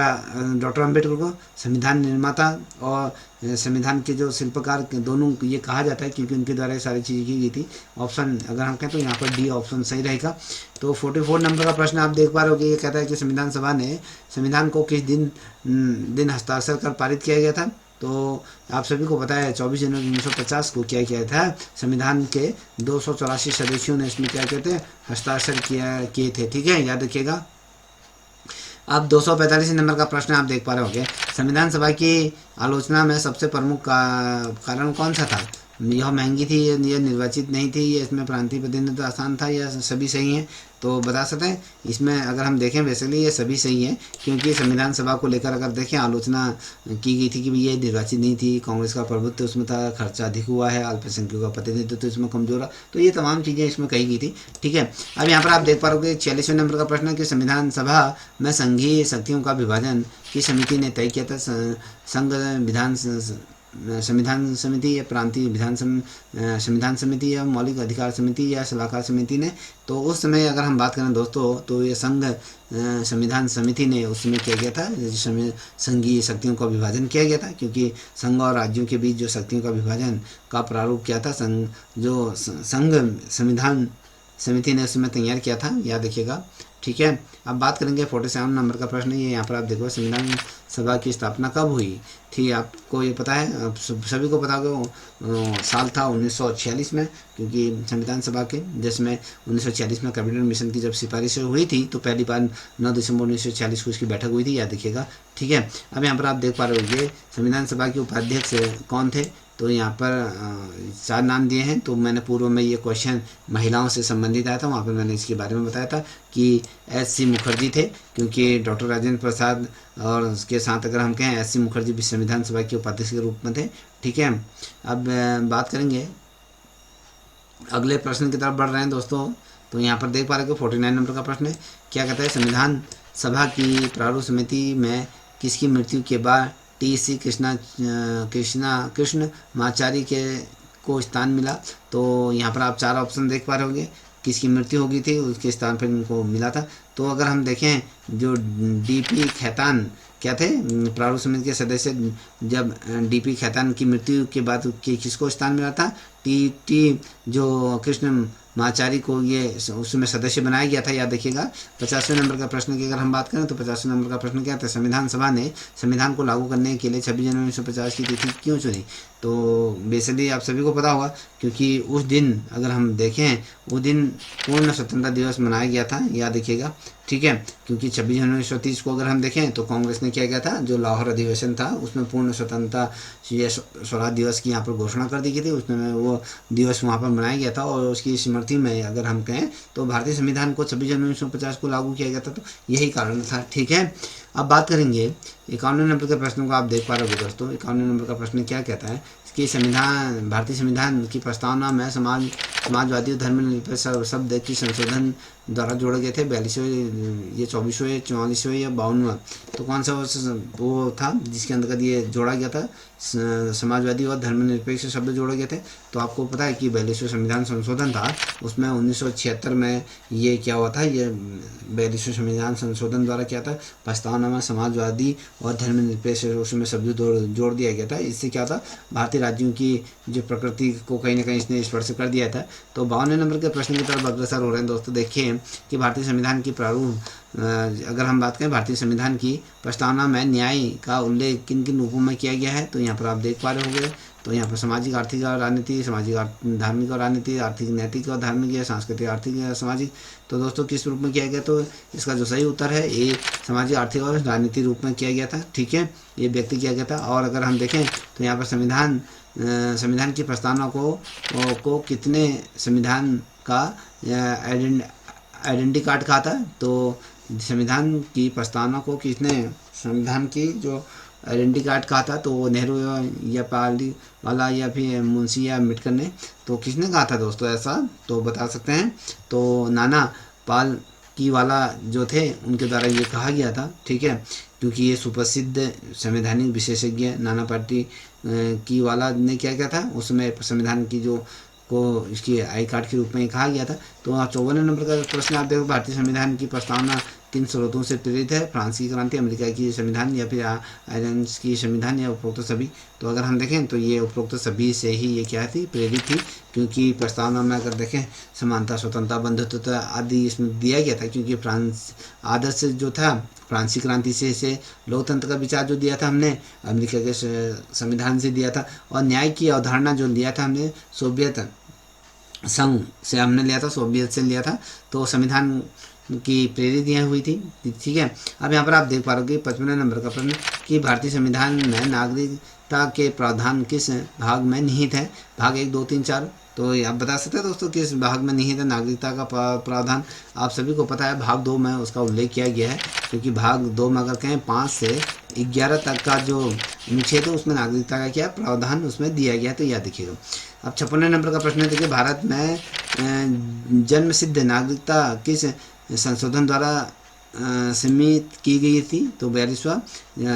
डॉक्टर अम्बेडकर को संविधान निर्माता और संविधान के जो शिल्पकार दोनों ये कहा जाता है, क्योंकि उनके द्वारा ये सारी चीज़ें की गई थी। ऑप्शन अगर हम कहें तो यहाँ पर डी ऑप्शन सही रहेगा। तो 44 नंबर का प्रश्न आप देख पा रहे हो कि ये कहता है कि संविधान सभा ने संविधान को किस दिन हस्ताक्षर कर पारित किया गया था। तो आप सभी को पता है 24 जनवरी 1950 को क्या किया था, संविधान के 284 सदस्यों ने इसमें क्या कहते हैं, हस्ताक्षर किए थे। ठीक है, याद रखिएगा। अब 245 नंबर का प्रश्न आप देख पा रहे होंगे, संविधान सभा की आलोचना में सबसे प्रमुख कारण कौन सा था। यह महंगी थी, यह निर्वाचित नहीं थी, ये इसमें प्रांतीय प्रतिनिधित्व आसान था, या सभी सही हैं। तो बता सकते हैं इसमें अगर हम देखें बेसिकली ये सभी सही है, क्योंकि संविधान सभा को लेकर अगर देखें आलोचना की गई थी कि ये निर्वाचित नहीं थी, कांग्रेस का प्रभुत्व उसमें था, खर्चा अधिक हुआ है, अल्पसंख्यकों का प्रतिनिधित्व तो इसमें कमजोर है। तो ये तमाम चीज़ें इसमें कही गई थी। ठीक है, अब यहाँ पर आप देख पा रहे हो 46वें नंबर का प्रश्न है कि संविधान सभा में संघीय शक्तियों का विभाजन किस समिति ने तय किया था। संघ विधान संविधान समिति या प्रांतीय संविधान समिति या मौलिक अधिकार समिति या सलाहकार समिति ने। तो उस समय अगर हम बात करें दोस्तों, तो ये संघ संविधान समिति ने उस समय किया गया था, संघीय शक्तियों का विभाजन किया गया था, क्योंकि संघ और राज्यों के बीच जो शक्तियों का विभाजन का प्रारूप किया था संघ संविधान समिति ने उस समय तैयार किया था, याद रखिएगा। ठीक है, अब बात करेंगे 47 नंबर का प्रश्न। ये यहाँ पर आप देखो संविधान सभा की स्थापना कब हुई थी, आपको ये पता है, सभी को पता होगा। साल था 1946 में, क्योंकि संविधान सभा के जिसमें 1946 में कैबिनेट मिशन की जब सिफारिश हुई थी, तो पहली बार 9 दिसंबर 1946 को उसकी बैठक हुई थी, याद रखिएगा। ठीक है, अब यहाँ पर आप देख पा रहे हो ये संविधान सभा के उपाध्यक्ष कौन थे। तो यहाँ पर 4 नाम दिए हैं। तो मैंने पूर्व में ये क्वेश्चन महिलाओं से संबंधित आया था, वहाँ पर मैंने इसके बारे में बताया था कि एस.सी. मुखर्जी थे, क्योंकि डॉक्टर राजेंद्र प्रसाद और उसके साथ अगर हम कहें एस.सी. मुखर्जी भी संविधान सभा के उपाध्यक्ष के रूप में थे। ठीक है, अब बात करेंगे अगले प्रश्न की तरफ बढ़ रहे हैं दोस्तों। तो यहाँ पर देख पा रहे हो 49 नंबर का प्रश्न है, क्या कहता है, संविधान सभा की प्रारूप समिति में किसकी मृत्यु के बाद टी.सी. कृष्णमाचारी को स्थान मिला। तो यहाँ पर आप 4 ऑप्शन देख पा रहे होंगे, किसकी मृत्यु हो गई थी उसके स्थान पर इनको मिला था। तो अगर हम देखें जो डी.पी. खैतान क्या थे प्रारूप समिति के सदस्य, जब डी.पी. खैतान की मृत्यु के बाद किसको स्थान मिला था, टी जो कृष्ण माचारी को ये उसमें सदस्य बनाया गया था, याद रखिएगा। 50वें नंबर का प्रश्न की अगर हम बात करें तो 50वें नंबर का प्रश्न क्या था, संविधान सभा ने संविधान को लागू करने के लिए 26 जनवरी 1950 की तिथि क्यों चुनी। तो बेसिकली आप सभी को पता होगा, क्योंकि उस दिन अगर हम देखें उस दिन पूर्ण स्वतंत्रता दिवस मनाया गया था, याद रखिएगा। ठीक है, क्योंकि 26 जनवरी 1930 को अगर हम देखें तो कांग्रेस ने क्या किया था, जो लाहौर अधिवेशन था उसमें पूर्ण स्वतंत्रता स्वराज दिवस की यहाँ पर घोषणा कर दी गई थी, उसमें वो दिवस वहाँ पर मनाया गया था। और उसकी स्मृति में अगर हम कहें तो भारतीय संविधान को 26 जनवरी 1950 को लागू किया गया था, तो यही कारण था। ठीक है, अब बात करेंगे 51 नंबर के प्रश्नों को आप देख पा रहे हो दोस्तों। 51 नंबर का प्रश्न क्या कहता है कि भारतीय संविधान की प्रस्तावना में समाजवादी और धर्मनिरपेक्ष शब्द की संशोधन द्वारा जोड़े गए थे। 42वें, ये 24वें, 44वें या 52वां, तो कौन सा वो था जिसके अंतर्गत ये जोड़ा गया था, समाजवादी और धर्मनिरपेक्ष शब्द जोड़े गए थे। तो आपको पता है कि 42वें संविधान संशोधन था, उसमें 1976 में ये क्या हुआ था, ये 42वें संविधान संशोधन द्वारा क्या था, प्रस्तावना में समाजवादी और धर्मनिरपेक्ष उसमें शब्द जोड़ दिया गया था। इससे क्या था, भारतीय राज्यों की जो प्रकृति को कहीं ना कहीं इसने स्पर्श कर दिया था। तो 52वें नंबर के प्रश्न की तरफ अग्रसर हो रहे हैं दोस्तों। देखिए कि भारतीय संविधान की प्रारूप अगर हम बात करें भारतीय संविधान की प्रस्तावना में न्याय का उल्लेख किन किन रूपों में किया गया है। तो यहाँ पर आप देख पा रहे होंगे, तो यहाँ पर सामाजिक आर्थिक और राजनीति, सामाजिक धार्मिक और राजनीति, आर्थिक नैतिक और धार्मिक या सांस्कृतिक आर्थिक या सामाजिक। तो दोस्तों किस रूप में किया गया, तो इसका जो सही उत्तर है ये सामाजिक आर्थिक और राजनीतिक रूप में किया गया था। ठीक है, ये व्यक्त किया गया था। और अगर हम देखें तो यहाँ पर संविधान की प्रस्तावना को कितने संविधान का आइडेंटिटी कार्ड कहा था। तो संविधान की प्रस्तावना को किसने संविधान की जो आइडेंटिटी कार्ड कहा था, तो वो नेहरू या पाली वाला या फिर मुंशी या अम्बेडकर ने। तो किसने कहा था दोस्तों ऐसा, तो बता सकते हैं। तो नाना पाल की वाला जो थे उनके द्वारा ये कहा गया था। ठीक है, क्योंकि ये सुप्रसिद्ध संवैधानिक विशेषज्ञ नाना पार्टी की वाला ने क्या किया था, उसमें संविधान की जो को इसकी आई कार्ड के रूप में कहा गया था। तो 54 नंबर का प्रश्न आप देखो, भारतीय संविधान की प्रस्तावना किन स्रोतों से प्रेरित है? फ्रांस की क्रांति, अमेरिका की संविधान, या फिर आयरलैंड की संविधान, या उपरोक्त सभी? तो अगर हम देखें तो ये उपरोक्त सभी से ही ये क्या थी, प्रेरित थी, क्योंकि प्रस्तावना में अगर देखें समानता, स्वतंत्रता, बंधुत्व आदि इसमें दिया गया था, क्योंकि फ्रांस आदर्श जो था फ्रांसीसी क्रांति से इसे लोकतंत्र का विचार जो दिया था हमने अमेरिका के संविधान से दिया था, और न्याय की अवधारणा जो लिया था हमने सोवियत संघ से हमने लिया था, सोवियत से लिया था, तो संविधान की प्रेरित यह हुई थी। ठीक है, अब यहाँ पर आप देख पा रहे हो कि 55वें नंबर का प्रश्न कि भारतीय संविधान में नागरिकता के प्रावधान किस भाग में निहित है? भाग 1, 2, 3, 4। तो आप बता सकते हैं दोस्तों किस भाग में निहित है नागरिकता का प्रावधान? आप सभी को पता है भाग 2 में उसका उल्लेख किया गया है, क्योंकि भाग 2 में अगर कहें 5 से 11 तक का जो अनुच्छेद है उसमें नागरिकता का क्या प्रावधान उसमें दिया गया है, तो याद रखिएगा। अब 56वें नंबर का प्रश्न है, देखिए भारत में जन्म सिद्ध नागरिकता किस संशोधन द्वारा सीमित की गई थी? तो 42वां,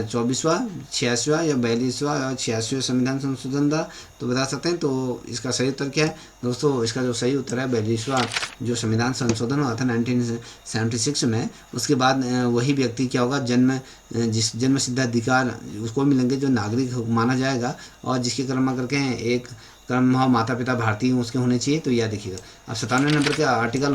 24वां, 86वां, या 42वां और 86वां संविधान संशोधन था? तो बता सकते हैं। तो इसका सही उत्तर क्या है दोस्तों? इसका जो सही उत्तर है 42वां जो संविधान संशोधन हुआ था 1976 में, उसके बाद वही व्यक्ति क्या होगा, जिस जन्म सिद्ध अधिकार उसको मिलेंगे जो नागरिक माना जाएगा, और जिसके क्रम अगर कहें एक क्रम माता पिता भारतीय उसके होने चाहिए, तो यह देखिएगा। अब 57वें नंबर के आर्टिकल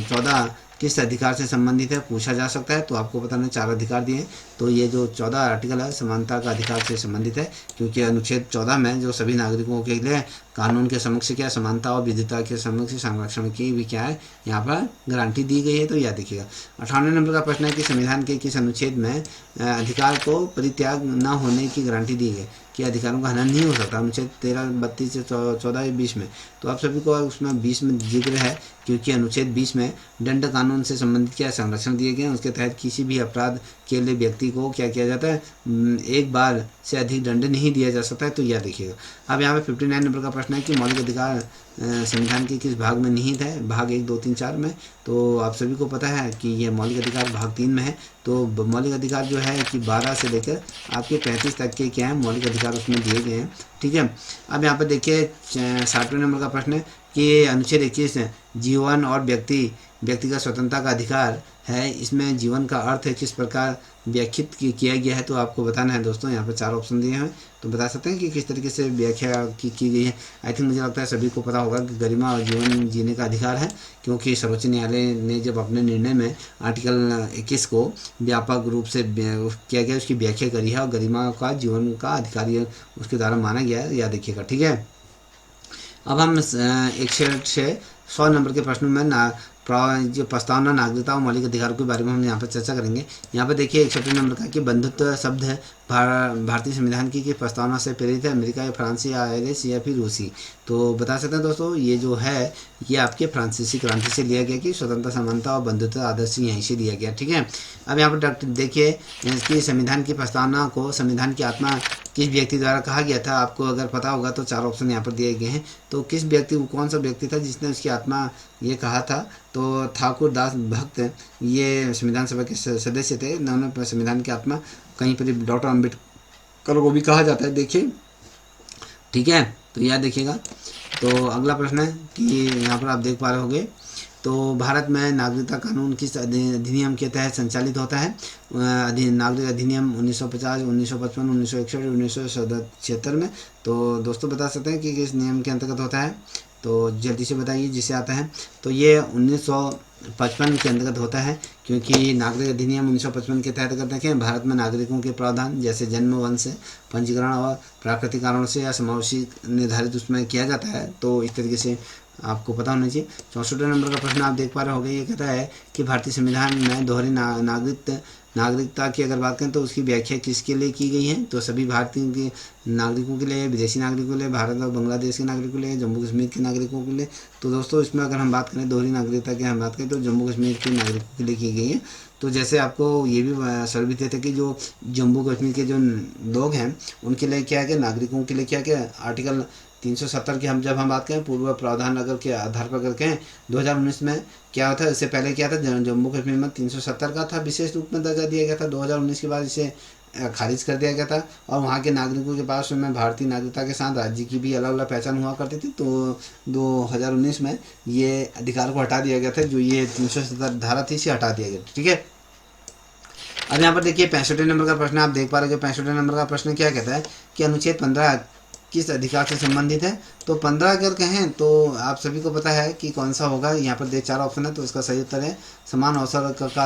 14 किस अधिकार से संबंधित है पूछा जा सकता है? तो आपको पता नहीं 4 अधिकार दिए हैं, तो ये जो 14 आर्टिकल है समानता का अधिकार से संबंधित है, क्योंकि अनुच्छेद 14 में जो सभी नागरिकों के लिए कानून के समक्ष क्या समानता और विधिता के समक्ष संरक्षण की भी क्या है यहाँ पर गारंटी दी गई है, तो यह देखिएगा। 58वें नंबर का प्रश्न है कि संविधान के किस अनुच्छेद में अधिकार को परित्याग न होने की गारंटी दी गई कि अधिकारों का हनन नहीं हो सकता? अनुच्छेद 13, 32 से 14 या 20 में। तो आप सभी को उसमें 20 में जिक्र है, क्योंकि अनुच्छेद 20 में दंड कानून से संबंधित क्या संरक्षण दिए गए हैं। उसके तहत किसी भी अपराध के लिए व्यक्ति को क्या किया जाता है, एक बार से अधिक दंड नहीं दिया जा सकता है, तो यह देखिएगा। अब यहाँ पे 59 नंबर का प्रश्न है कि मौलिक अधिकार संविधान के किस भाग में निहित है? भाग 1, 2, 3, 4 में। तो आप सभी को पता है कि यह मौलिक अधिकार भाग 3 में है। तो मौलिक अधिकार जो है कि 12 से लेकर आपके 35 तक के क्या है मौलिक अधिकार उसमें दिए गए हैं। ठीक है, अब यहाँ पर देखिए 60वें नंबर का प्रश्न है कि अनुच्छेद 21 जीवन और व्यक्तिगत स्वतंत्रता का अधिकार है, इसमें जीवन का अर्थ है किस प्रकार व्याख्यात किया गया है? तो आपको बताना है दोस्तों। यहाँ पर 4 ऑप्शन दिए हैं, तो बता सकते हैं कि किस तरीके से व्याख्या की गई है। आई थिंक मुझे लगता है सभी को पता होगा कि गरिमा और जीवन जीने का अधिकार है, क्योंकि सर्वोच्च न्यायालय ने जब अपने निर्णय में आर्टिकल 21 को व्यापक रूप से किया गया, उसकी व्याख्या करी है, और गरिमा का जीवन का अधिकार उसके द्वारा माना गया है, याद रखिएगा। ठीक है, अब हम 61 से 100 नंबर के प्रश्न में जो प्रस्तावना नागरिकता और मौलिक अधिकारों के बारे में हम यहाँ पर चर्चा करेंगे। यहाँ पर देखिए 61 नंबर का कि बंधुत्व शब्द है भारतीय संविधान की प्रस्तावना से प्रेरित है, अमेरिका या फ्रांसी या आयरिश या फिर रूसी? तो बता सकते हैं दोस्तों ये जो है ये आपके फ्रांसीसी क्रांति से लिया गया कि स्वतंत्रता, समानता और बंधुत्व आदर्श यहीं से लिया गया। ठीक है, अब यहाँ पर डॉक्टर देखिए कि संविधान की प्रस्तावना को संविधान की आत्मा किस व्यक्ति द्वारा कहा गया था? आपको अगर पता होगा तो 4 ऑप्शन यहाँ पर दिए गए हैं। तो किस व्यक्ति, कौन सा व्यक्ति था जिसने उसकी आत्मा ये कहा था? तो ठाकुर दास भक्त ये संविधान सभा के सदस्य थे। उन्होंने संविधान की आत्मा कहीं पर डॉक्टर अम्बेडकर को भी कहा जाता है, देखिए। ठीक है, तो याद देखिएगा। तो अगला प्रश्न है कि यहाँ पर आप देख पा रहे होंगे, तो भारत में नागरिकता कानून किस अधिनियम के तहत संचालित होता है? नागरिक अधिनियम 1950, 1955, 1961, 1976 में। तो दोस्तों बता सकते हैं कि किस नियम के अंतर्गत होता है? तो जल्दी से बताइए जिसे आता है। तो ये 1955 के अंतर्गत होता है, क्योंकि नागरिक अधिनियम 1955 के तहत अगर देखें भारत में नागरिकों के प्रावधान जैसे जन्म, वंश, पंजीकरण और प्राकृतिक कारणों से या समावेशी निर्धारित उसमें किया जाता है। तो इस तरीके से आपको पता होना चाहिए। 64 नंबर का प्रश्न आप देख पा रहे होंगे, ये कहता है कि भारतीय संविधान में दोहरी नागरिकता की अगर बात करें तो उसकी व्याख्या किसके लिए की गई है? तो सभी भारतीय के नागरिकों के लिए, विदेशी नागरिकों के लिए, भारत और बांग्लादेश के नागरिकों के लिए, जम्मू कश्मीर के नागरिकों के लिए। तो दोस्तों इसमें अगर हम बात करें दोहरी नागरिकता की हम बात करें तो जम्मू कश्मीर के नागरिकों के लिए की गई है। तो जैसे आपको ये भी सर्विस थे कि जो जम्मू कश्मीर के जो लोग हैं उनके लिए क्या है, नागरिकों के लिए क्या क्या आर्टिकल 370 की जब हम बात करें पूर्व प्रावधान अगर के आधार पर अगर कहें 2019 में क्या होता है, इससे पहले क्या था जम्मू कश्मीर में 370 का था, विशेष रूप में दर्जा दिया गया था। 2019 के बाद इसे खारिज कर दिया गया था, और वहाँ के नागरिकों के पास में भारतीय नागरिकता के साथ राज्य की भी अलग अलग पहचान हुआ करती थी। तो 2019 में ये अधिकार को हटा दिया गया था, जो ये 370 धारा थी इसे हटा दिया गया। ठीक है, अब यहाँ पर देखिए 65वें नंबर का प्रश्न आप देख पा रहे हो। 65वें नंबर का प्रश्न क्या कहता है कि अनुच्छेद 15 किस अधिकार से संबंधित है। तो 15 अगर कहें तो आप सभी को पता है कि कौन सा होगा। यहाँ पर 4 ऑप्शन है, तो इसका सही उत्तर है समान अवसर का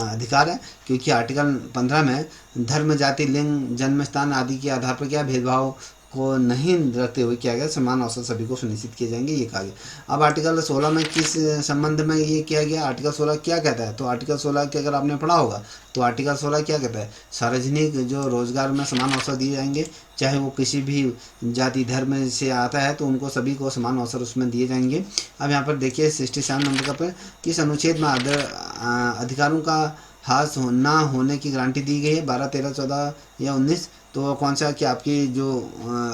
अधिकार है, क्योंकि आर्टिकल 15 में धर्म, जाति, लिंग, जन्म स्थान आदि के आधार पर क्या भेदभाव को नहीं रखते हुए क्या गया, समान अवसर सभी को सुनिश्चित किए जाएंगे, ये कहा गया। अब आर्टिकल 16 में किस संबंध में ये किया गया, आर्टिकल 16 क्या कहता है। तो आर्टिकल 16 के अगर आपने पढ़ा होगा तो आर्टिकल 16 क्या कहता है, सार्वजनिक जो रोजगार में समान अवसर दिए जाएंगे, चाहे वो किसी भी जाति धर्म से आता है तो उनको सभी को समान अवसर उसमें दिए जाएंगे। अब यहाँ पर देखिए 67 नंबर का पे किस अनुच्छेद में अधिकारों का ह्रास ना होने की गारंटी दी गई है, 12, 13, 14 या 19। तो कौन सा कि आपकी जो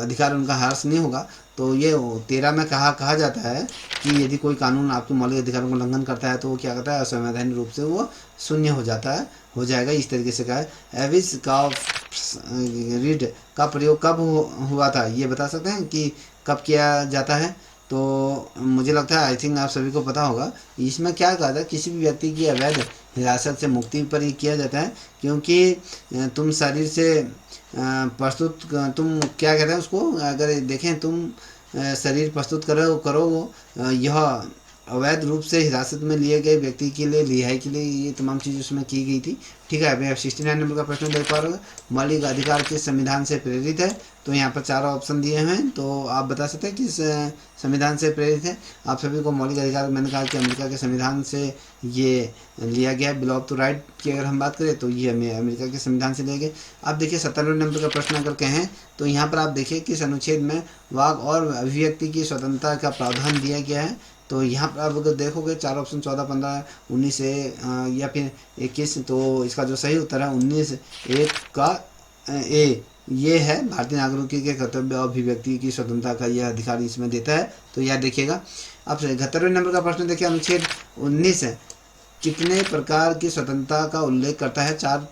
अधिकार उनका ह्रास नहीं होगा। तो ये 13 में कहा जाता है कि यदि कोई कानून आपके मौलिक अधिकारों का उल्लंघन करता है तो वो क्या करता है, असंवैधानिक रूप से वो शून्य हो जाएगा। इस तरीके से कहा है। एविस का रीड का प्रयोग कब हुआ था, ये बता सकते हैं कि कब किया जाता है। तो मुझे लगता है आई थिंक आप सभी को पता होगा। इसमें क्या कहा था, किसी भी व्यक्ति की अवैध हिरासत से मुक्ति पर ही किया जाता है, क्योंकि तुम शरीर से प्रस्तुत तुम क्या कहते हैं उसको, अगर देखें तुम शरीर प्रस्तुत करो यह अवैध रूप से हिरासत में लिए गए व्यक्ति के लिए रिहाई के लिए ये तमाम चीज़ उसमें की गई थी। ठीक है। अभी आप 69 नंबर का प्रश्न देख पा रहे हो, मौलिक अधिकार किस संविधान से प्रेरित है। तो यहाँ पर 4 ऑप्शन दिए हैं, तो आप बता सकते हैं किस संविधान से प्रेरित है। आप सभी को मौलिक अधिकार, मैंने कहा कि अमेरिका के संविधान से ये लिया गया है। बिल ऑफ द राइट की अगर हम बात करें तो ये अमेरिका के संविधान से लिया गया। आप देखिए 97 नंबर का प्रश्न अगर कहें तो यहाँ पर आप देखिए किस अनुच्छेद में वाक और अभिव्यक्ति की स्वतंत्रता का प्रावधान दिया गया है। तो यहाँ पर आप अगर देखोगे 4 ऑप्शन 14, 15, 19 या फिर 21, तो इसका जो सही उत्तर है 19(1) का ए ये है। भारतीय नागरिकों के कर्तव्य और अभिव्यक्ति की स्वतंत्रता का यह अधिकार इसमें देता है, तो यह देखिएगा। अब 71वें नंबर का प्रश्न देखिए, अनुच्छेद 19 कितने प्रकार की स्वतंत्रता का उल्लेख करता है। 4,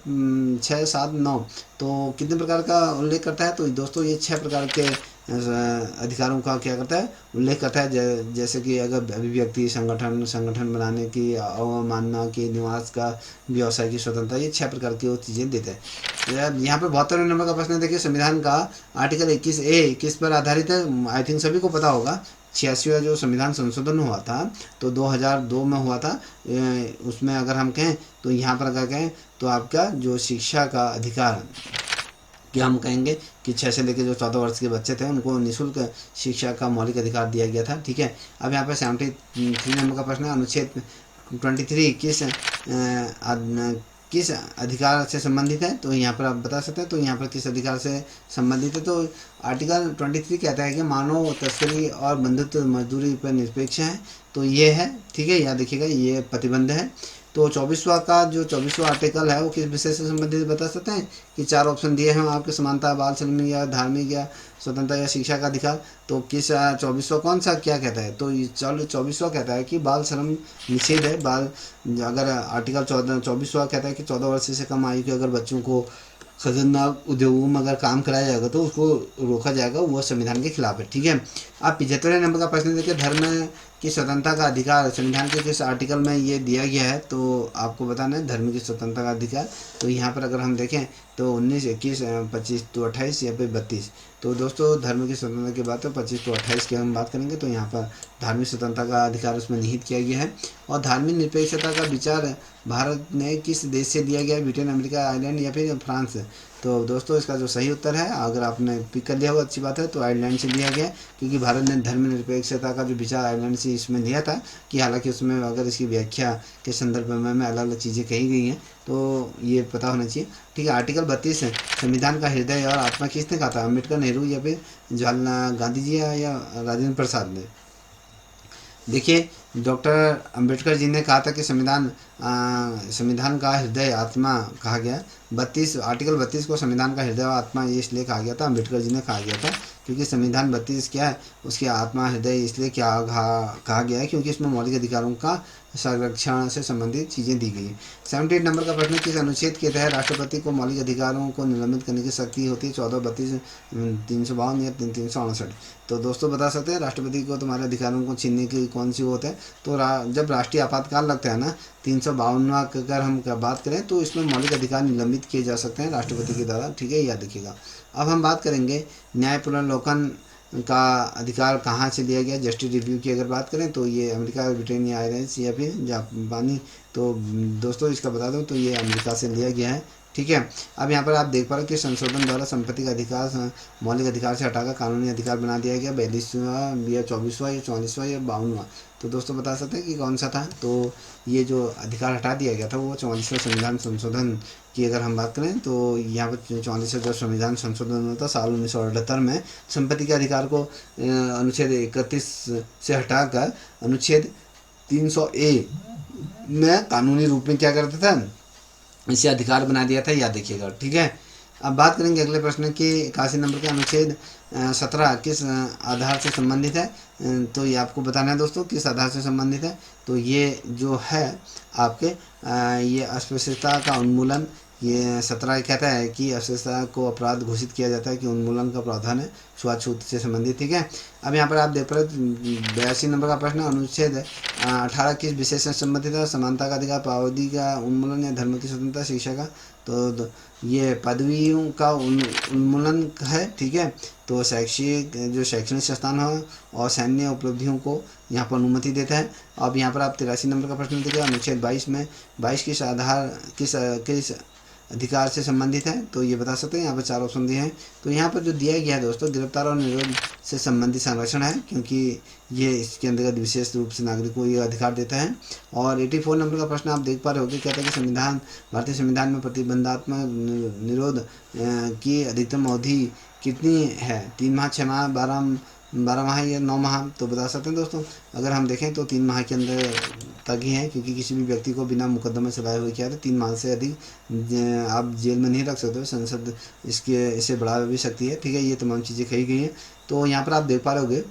6, 7, 9। तो कितने प्रकार का उल्लेख करता है। तो दोस्तों ये 6 प्रकार के अधिकारों का क्या करता है, उल्लेख करता है। जैसे कि अगर अभिव्यक्ति, संगठन बनाने की, अवमानना की, निवास का, व्यवसाय की स्वतंत्रता, ये 6 प्रकार की वो चीज़ें देते हैं। यहाँ पर 72वें नंबर का प्रश्न देखिए, संविधान का आर्टिकल 21(a) किस पर आधारित है। आई थिंक सभी को पता होगा, 86वां जो संविधान संशोधन हुआ था तो 2002 में हुआ था। उसमें अगर हम कहें तो यहाँ पर अगर कहें तो आपका जो शिक्षा का अधिकार कि हम कहेंगे कि 6 से लेकर जो 14 वर्ष के बच्चे थे उनको निःशुल्क शिक्षा का मौलिक अधिकार दिया गया था। ठीक है। अब यहाँ पर 73 नंबर का प्रश्न है, अनुच्छेद 23 किस अधिकार से संबंधित है। तो यहाँ पर आप बता सकते हैं, तो यहाँ पर किस अधिकार से संबंधित है। तो आर्टिकल 23 कहता है कि मानव तस्करी और बंधुत्व मजदूरी पर निरपेक्ष है, तो ये है। ठीक है, याद रखिएगा ये प्रतिबंध है। तो 24वां आर्टिकल है वो किस विषय से संबंधित बता सकते हैं कि 4 ऑप्शन दिए हैं आपके, समानता, बाल श्रम या धार्मिक या स्वतंत्रता या शिक्षा का अधिकार। तो किस 24वां कौन सा क्या कहता है। तो 24वां कहता है कि बाल श्रम निषेध है। अगर आर्टिकल 24वां कहता है कि 14 वर्ष से कम आयु के अगर बच्चों को खतरनाक उद्योगों में अगर काम कराया जाएगा तो उसको रोका जाएगा, वो संविधान के खिलाफ है। ठीक है। आप 75वें नंबर का प्रश्न देखिए, धर्म की स्वतंत्रता का अधिकार संविधान के किस आर्टिकल में ये दिया गया है। तो आपको बताना है धर्म की स्वतंत्रता का अधिकार। तो यहाँ पर अगर हम देखें तो 19, 21, 25 तो 28 या फिर 32। तो दोस्तों धर्म की स्वतंत्रता की बात है 25 तो 28 की हम बात करेंगे तो यहाँ पर धार्मिक स्वतंत्रता का अधिकार उसमें निहित किया गया है। और धार्मिक निरपेक्षता का विचार भारत ने किस देश से दिया गया है, ब्रिटेन, अमेरिका, आयरलैंड या फिर फ्रांस। तो दोस्तों इसका जो सही उत्तर है, अगर आपने पिक कर लिया हो अच्छी बात है, तो आयरलैंड से लिया गया, क्योंकि भारत ने धर्मनिरपेक्षता का जो विचार आयरलैंड से इसमें लिया था, कि हालांकि उसमें अगर इसकी व्याख्या के संदर्भ में अलग अलग चीज़ें कही गई हैं, तो ये पता होना चाहिए। ठीक है। आर्टिकल 32 संविधान का हृदय और आत्मा किसने कहा था, अम्बेडकर, नेहरू या फिर जवाहरलाल गांधी जी या राजेंद्र प्रसाद ने। देखिए डॉक्टर अम्बेडकर जी ने कहा था कि संविधान का हृदय आत्मा कहा गया। आर्टिकल 32 को संविधान का हृदय और आत्मा ये इसलिए कहा गया था, अम्बेडकर जी ने कहा गया था, क्योंकि संविधान 32 क्या है, उसकी आत्मा हृदय इसलिए क्या कहा गया है क्योंकि इसमें मौलिक अधिकारों का संरक्षण से संबंधित चीज़ें दी गई हैं। 78 नंबर का प्रश्न, किस अनुच्छेद के तहत राष्ट्रपति को मौलिक अधिकारों को निलंबित करने की शक्ति होती है। 14, 32, 352 या 368। तो दोस्तों बता सकते हैं राष्ट्रपति को तुम्हारे अधिकारों को छीनने की कौन सी होता है। तो जब राष्ट्रीय आपातकाल लगता है ना, 1952वां अगर हम बात करें तो इसमें मौलिक अधिकार निलंबित किए जा सकते हैं राष्ट्रपति के द्वारा, ठीक है, याद रखिएगा। अब हम बात करेंगे न्याय पुनर्विलोकन का अधिकार कहाँ से लिया गया। जस्टिस रिव्यू की अगर बात करें तो ये अमेरिका, ब्रिटेन या आयरलैंड या फिर जापानी, तो दोस्तों इसका बता दूं तो ये अमेरिका से लिया गया है, ठीक है। अब यहाँ पर आप देख पा रहे हो कि संशोधन द्वारा संपत्ति का अधिकार मौलिक अधिकार से हटाकर कानूनी अधिकार बना दिया गया 42वां या 24वां या 44वां या 52वां। तो दोस्तों बता सकते हैं कि कौन सा था। तो ये जो अधिकार हटा दिया गया था वो 44वें संविधान संशोधन की अगर हम बात करें तो यहाँ पर 44वें जब संविधान संशोधन होता साल 1978 में संपत्ति के अधिकार को अनुच्छेद 31 से हटाकर अनुच्छेद 300A में कानूनी रूप में क्या करता था, इसे अधिकार बना दिया था, याद रखिएगा, ठीक है। अब बात करेंगे अगले प्रश्न की 81 नंबर के अनुच्छेद 17 किस आधार से संबंधित है। तो ये आपको बताना है दोस्तों किस आधार से संबंधित है। तो ये जो है आपके ये अस्पृश्यता का उन्मूलन, ये 17 कहता है कि अस्पृश्यता को अपराध घोषित किया जाता है कि उन्मूलन का प्रावधान है छुआछूत से संबंधित, ठीक है। अब यहाँ पर आप देख पा रहे 82 नंबर का प्रश्न अनुच्छेद 18 किस विषय से संबंधित है। समानता का अधिकार, पाबंदी का उन्मूलन या धर्म की स्वतंत्रता, शिक्षा का। तो ये पदवियों का उन्मूलन है, ठीक है। तो जो शैक्षणिक संस्थान हो और सैन्य उपलब्धियों को यहाँ पर अनुमति देता है। अब यहाँ पर आप 83 नंबर का प्रश्न देखिए अनुच्छेद 22 में 22 किस अधिकार से संबंधित है। तो ये बता सकते हैं, यहाँ पर 4 ऑप्शन दिए हैं। तो यहाँ पर जो दिया गया है दोस्तों गिरफ्तार और निरोध से संबंधित संरक्षण है, क्योंकि ये इसके अंतर्गत विशेष रूप से नागरिक को ये अधिकार देता है। और 84 नंबर का प्रश्न आप देख पा रहे हो कि कहता है कि भारतीय संविधान में प्रतिबंधात्मक निरोध की अधिकतम अवधि कितनी है, 3 माह, 6 माह, 12 माह या 9 माह। तो बता सकते हैं दोस्तों अगर हम देखें तो 3 माह के अंदर तक ही है, क्योंकि किसी भी व्यक्ति को बिना मुकदमे चलाए हुए क्या है 3 माह से अधिक आप जेल में नहीं रख सकते हो, संसद इसे बढ़ा भी सकती है, ठीक है। ये तमाम चीज़ें कही गई हैं। तो यहाँ पर आप देख पा रहे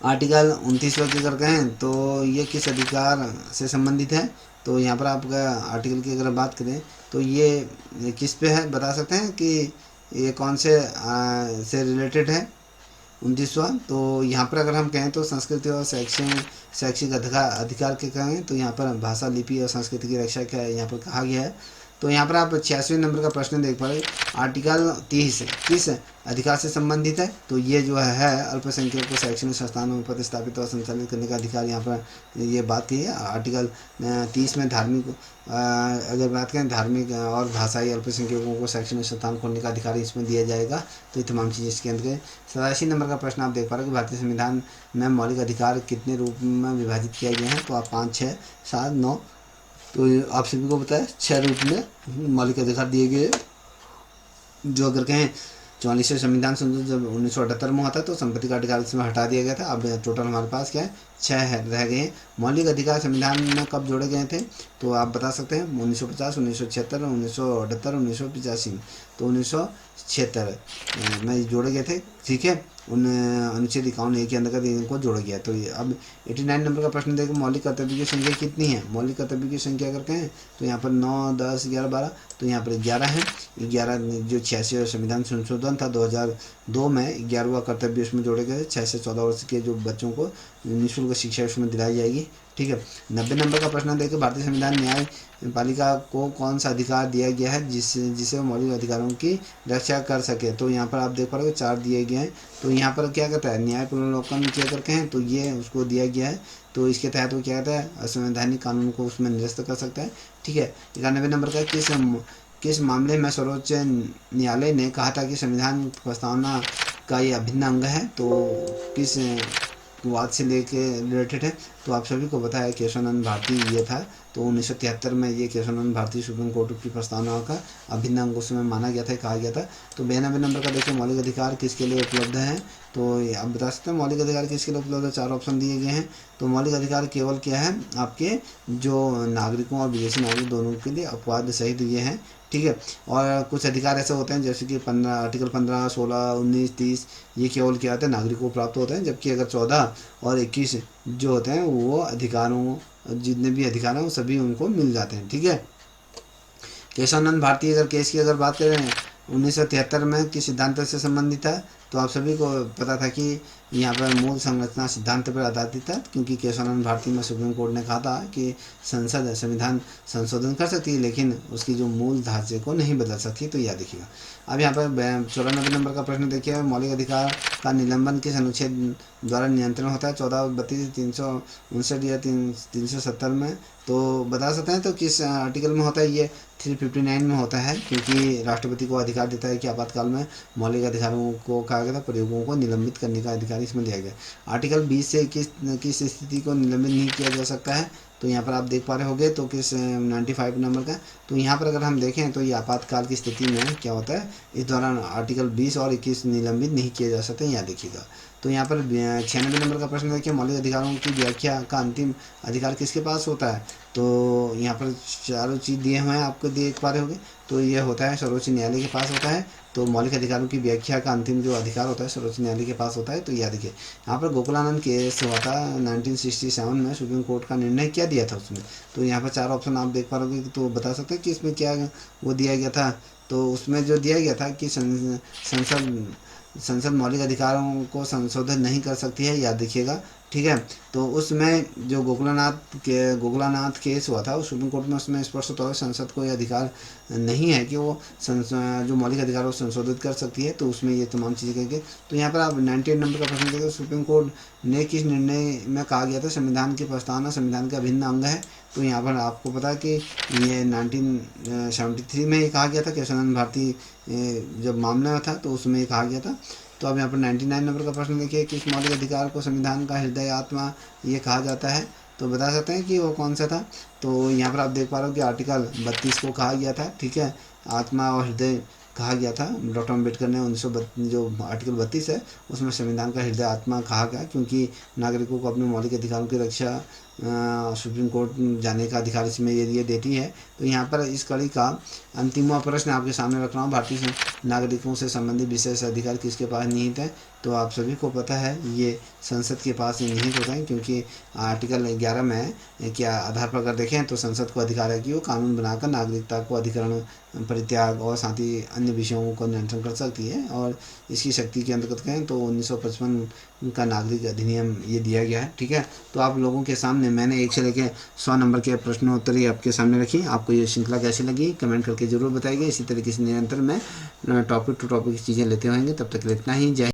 आर्टिकल 29 की अगर कहें तो ये किस अधिकार से संबंधित है। तो यहाँ पर आपका आर्टिकल की अगर बात करें तो ये किस पे है, बता सकते हैं कि ये कौन से रिलेटेड है 29वां। तो यहाँ पर अगर हम कहें तो संस्कृति और शैक्षिक अधिकार के कहें तो यहाँ पर भाषा, लिपि और संस्कृति की रक्षा का यहाँ पर कहा गया है। तो यहाँ पर आप 86वें नंबर का प्रश्न देख पा रहे आर्टिकल 30 किस अधिकार से संबंधित है। तो ये जो है अल्पसंख्यक को शैक्षणिक संस्थानों में प्रतिस्थापित और संचालित करने का अधिकार यहाँ पर ये बात की है। आर्टिकल 30 में धार्मिक अगर बात करें धार्मिक और भाषाई अल्पसंख्यकों को शैक्षणिक संस्थान खोलने का अधिकार इसमें दिया जाएगा। तो ये तमाम चीज़ें इसके अंदर। 87 नंबर का प्रश्न आप देख पा रहे हो कि भारतीय संविधान में मौलिक अधिकार कितने रूप में विभाजित किया गया है। तो आप 5, 6, 7, 9, तो आप सभी को बताया 6 रूप में मौलिक अधिकार दिए गए। जो अगर कहें 44वें संविधान संशोधन जब 1978 में हुआ था तो संपत्ति का अधिकार इसमें हटा दिया गया था। अब टोटल हमारे पास क्या है 6 रह गए हैं। मौलिक अधिकार संविधान में कब जोड़े गए थे तो आप बता सकते हैं 1950, 1976, 1978, 1985। तो 1976 में जोड़े गए थे, ठीक है। अनुच्छेद 51A के अंतर्गत इनको जोड़ा गया। तो ये अब 89 नंबर का प्रश्न देखो मौलिक कर्तव्य की संख्या कितनी है। मौलिक कर्तव्य की संख्या अगर कहें तो यहाँ पर 9, 10, 11, 12, तो यहाँ पर 11 है। 11 जो 86 संविधान संशोधन था 2002 में 11वां कर्तव्य उसमें जोड़े गए। 6 से 14 वर्ष के जो बच्चों को निःशुल्क शिक्षा उसमें दिलाई जाएगी, ठीक है। 90 नंबर का प्रश्न देखिए भारतीय संविधान न्यायपालिका को कौन सा अधिकार दिया गया है जिसे मौलिक अधिकारों की रक्षा कर सके। तो यहाँ पर आप देख पा रहे हो 4 दिए गए हैं। तो यहाँ पर क्या कहता है न्याय पुनर्विलोकन किया करके हैं तो ये उसको दिया गया है। तो इसके तहत वो क्या कहता है असंवैधानिक कानून को उसमें निरस्त कर सकता है, ठीक है। 91 नंबर का किस मामले में सर्वोच्च न्यायालय ने कहा था कि संविधान प्रस्तावना का ये अभिन्न अंग है। तो किस वाद से लेके रिलेटेड है। तो आप सभी को पता है केशवानंद भारती ये था। तो 1973 में ये केशवानंद भारती सुप्रीम कोर्ट की प्रस्तावना का अभिन्न अंग उसमें माना गया था, कहा गया था। तो 92 नंबर का देखिए मौलिक अधिकार किसके लिए उपलब्ध है। तो आप बता सकते हैं मौलिक अधिकार किसके लिए उपलब्ध है। 4 ऑप्शन दिए गए हैं। तो मौलिक अधिकार केवल क्या है आपके जो नागरिकों और विदेशी नागरिक दोनों के लिए अपवाद सहित ये हैं, ठीक है। और कुछ अधिकार ऐसे होते हैं जैसे कि आर्टिकल 15, 16, 19, 30 ये केवल क्या होते हैं नागरिकों को प्राप्त होते हैं। जबकि अगर 14 और 21 जो होते हैं वो अधिकारों जितने भी अधिकार हैं वो सभी उनको मिल जाते हैं, ठीक है। केशवानंद भारती अगर केस की अगर बात करें 1973 में किस सिद्धांत से संबंधित है? तो आप सभी को पता था कि यहाँ पर मूल संरचना सिद्धांत पर आधारित था, क्योंकि केशवानंद भारती में सुप्रीम कोर्ट ने कहा था कि संसद संविधान संशोधन कर सकती है लेकिन उसकी जो मूल ढांचे को नहीं बदल सकती। तो यह देखिएगा। अब यहाँ पर 94 नंबर का प्रश्न देखिए, मौलिक अधिकार का निलंबन किस अनुच्छेद द्वारा नियंत्रण होता है? 14, 32, 359 या 370 में? तो बता सकते हैं तो किस आर्टिकल में होता है? ये 359 में होता है, क्योंकि राष्ट्रपति को अधिकार देता है कि आपातकाल में मौलिक अधिकारों को कहा गया था प्रयोगों को निलंबित करने का अधिकार इसमें दिया गया। आर्टिकल 20 से किस स्थिति को निलंबित नहीं किया जा सकता है? तो यहाँ पर आप देख पा रहे होंगे तो किस 95 नंबर का। तो यहाँ पर अगर हम देखें तो ये आपातकाल की स्थिति में क्या होता है, इस दौरान आर्टिकल 20 और 21 निलंबित नहीं किए जा सकते। यहाँ देखिएगा। तो यहाँ पर 96 नंबर का प्रश्न देखिए, मौलिक अधिकारों की व्याख्या का अंतिम अधिकार किसके पास होता है? तो यहाँ पर चारों चीज़ दिए हुए हैं, आपको देख पा रहे होंगे। तो ये होता है सर्वोच्च न्यायालय के पास होता है। तो मौलिक अधिकारों की व्याख्या का अंतिम जो अधिकार होता है सर्वोच्च न्यायालय के पास होता है। तो यह देखिए, यहाँ पर गोकुलानंद केस हुआ था 1967 में, सुप्रीम कोर्ट का निर्णय क्या दिया था उसमें? तो यहाँ पर 4 ऑप्शन आप देख पा रहे होंगे। तो बता सकते हैं कि इसमें क्या वो दिया गया था? तो उसमें जो दिया गया था कि संसद मौलिक अधिकारों को संशोधित नहीं कर सकती है, याद देखिएगा। ठीक है। तो उसमें जो गोकुलानाथ केस हुआ था उस सुप्रीम कोर्ट में, उसमें स्पष्ट तौर पर संसद को यह अधिकार नहीं है कि वो जो मौलिक अधिकार को संशोधित कर सकती है। तो उसमें ये तमाम चीज़ें कहेंगे। तो यहाँ पर आप 98 नंबर का प्रश्न देखिए, सुप्रीम कोर्ट ने किस निर्णय में कहा गया था संविधान की प्रस्तावना संविधान का अभिन्न अंग है? तो यहाँ पर आपको पता है कि ये 1973 में ये कहा गया था, केशवानंद भारती जब मामला में था तो उसमें ये कहा गया था। तो अब यहाँ पर 99 नंबर का प्रश्न देखिए, किस मौलिक अधिकार को संविधान का हृदय आत्मा ये कहा जाता है? तो बता सकते हैं कि वो कौन सा था? तो यहाँ पर आप देख पा रहे हो कि आर्टिकल 32 को कहा गया था। ठीक है, आत्मा और हृदय कहा गया था। डॉक्टर अम्बेडकर ने 1932 जो आर्टिकल 32 है उसमें संविधान का हृदय आत्मा कहा गया, क्योंकि नागरिकों को अपने मौलिक अधिकारों की रक्षा सुप्रीम कोर्ट जाने का अधिकार इसमें ये देती है। तो यहाँ पर इस कड़ी का अंतिम प्रश्न आपके सामने रख रहा हूँ, भारतीय नागरिकों से संबंधित विशेष अधिकार किसके पास निहित है? तो आप सभी को पता है ये संसद के पास निहित होता है, क्योंकि आर्टिकल 11 में क्या आधार पर अगर देखें तो संसद को अधिकार है कि वो कानून बनाकर नागरिकता को अधिकरण परित्याग और साथ ही अन्य विषयों को नियंत्रण कर सकती है। और इसकी शक्ति के अंतर्गत कहें तो 1955 का नागरिक अधिनियम ये दिया गया है। ठीक है। तो आप लोगों के सामने मैंने 1 से लेकर 100 नंबर के प्रश्नोत्तर ही आपके सामने रखी। आपको ये श्रृंखला कैसी लगी कमेंट करके जरूर बताइए। इसी तरीके से निरंतर मैं टॉपिक टू टॉपिक चीज़ें लेते होंगे। तब तक इतना ही। जय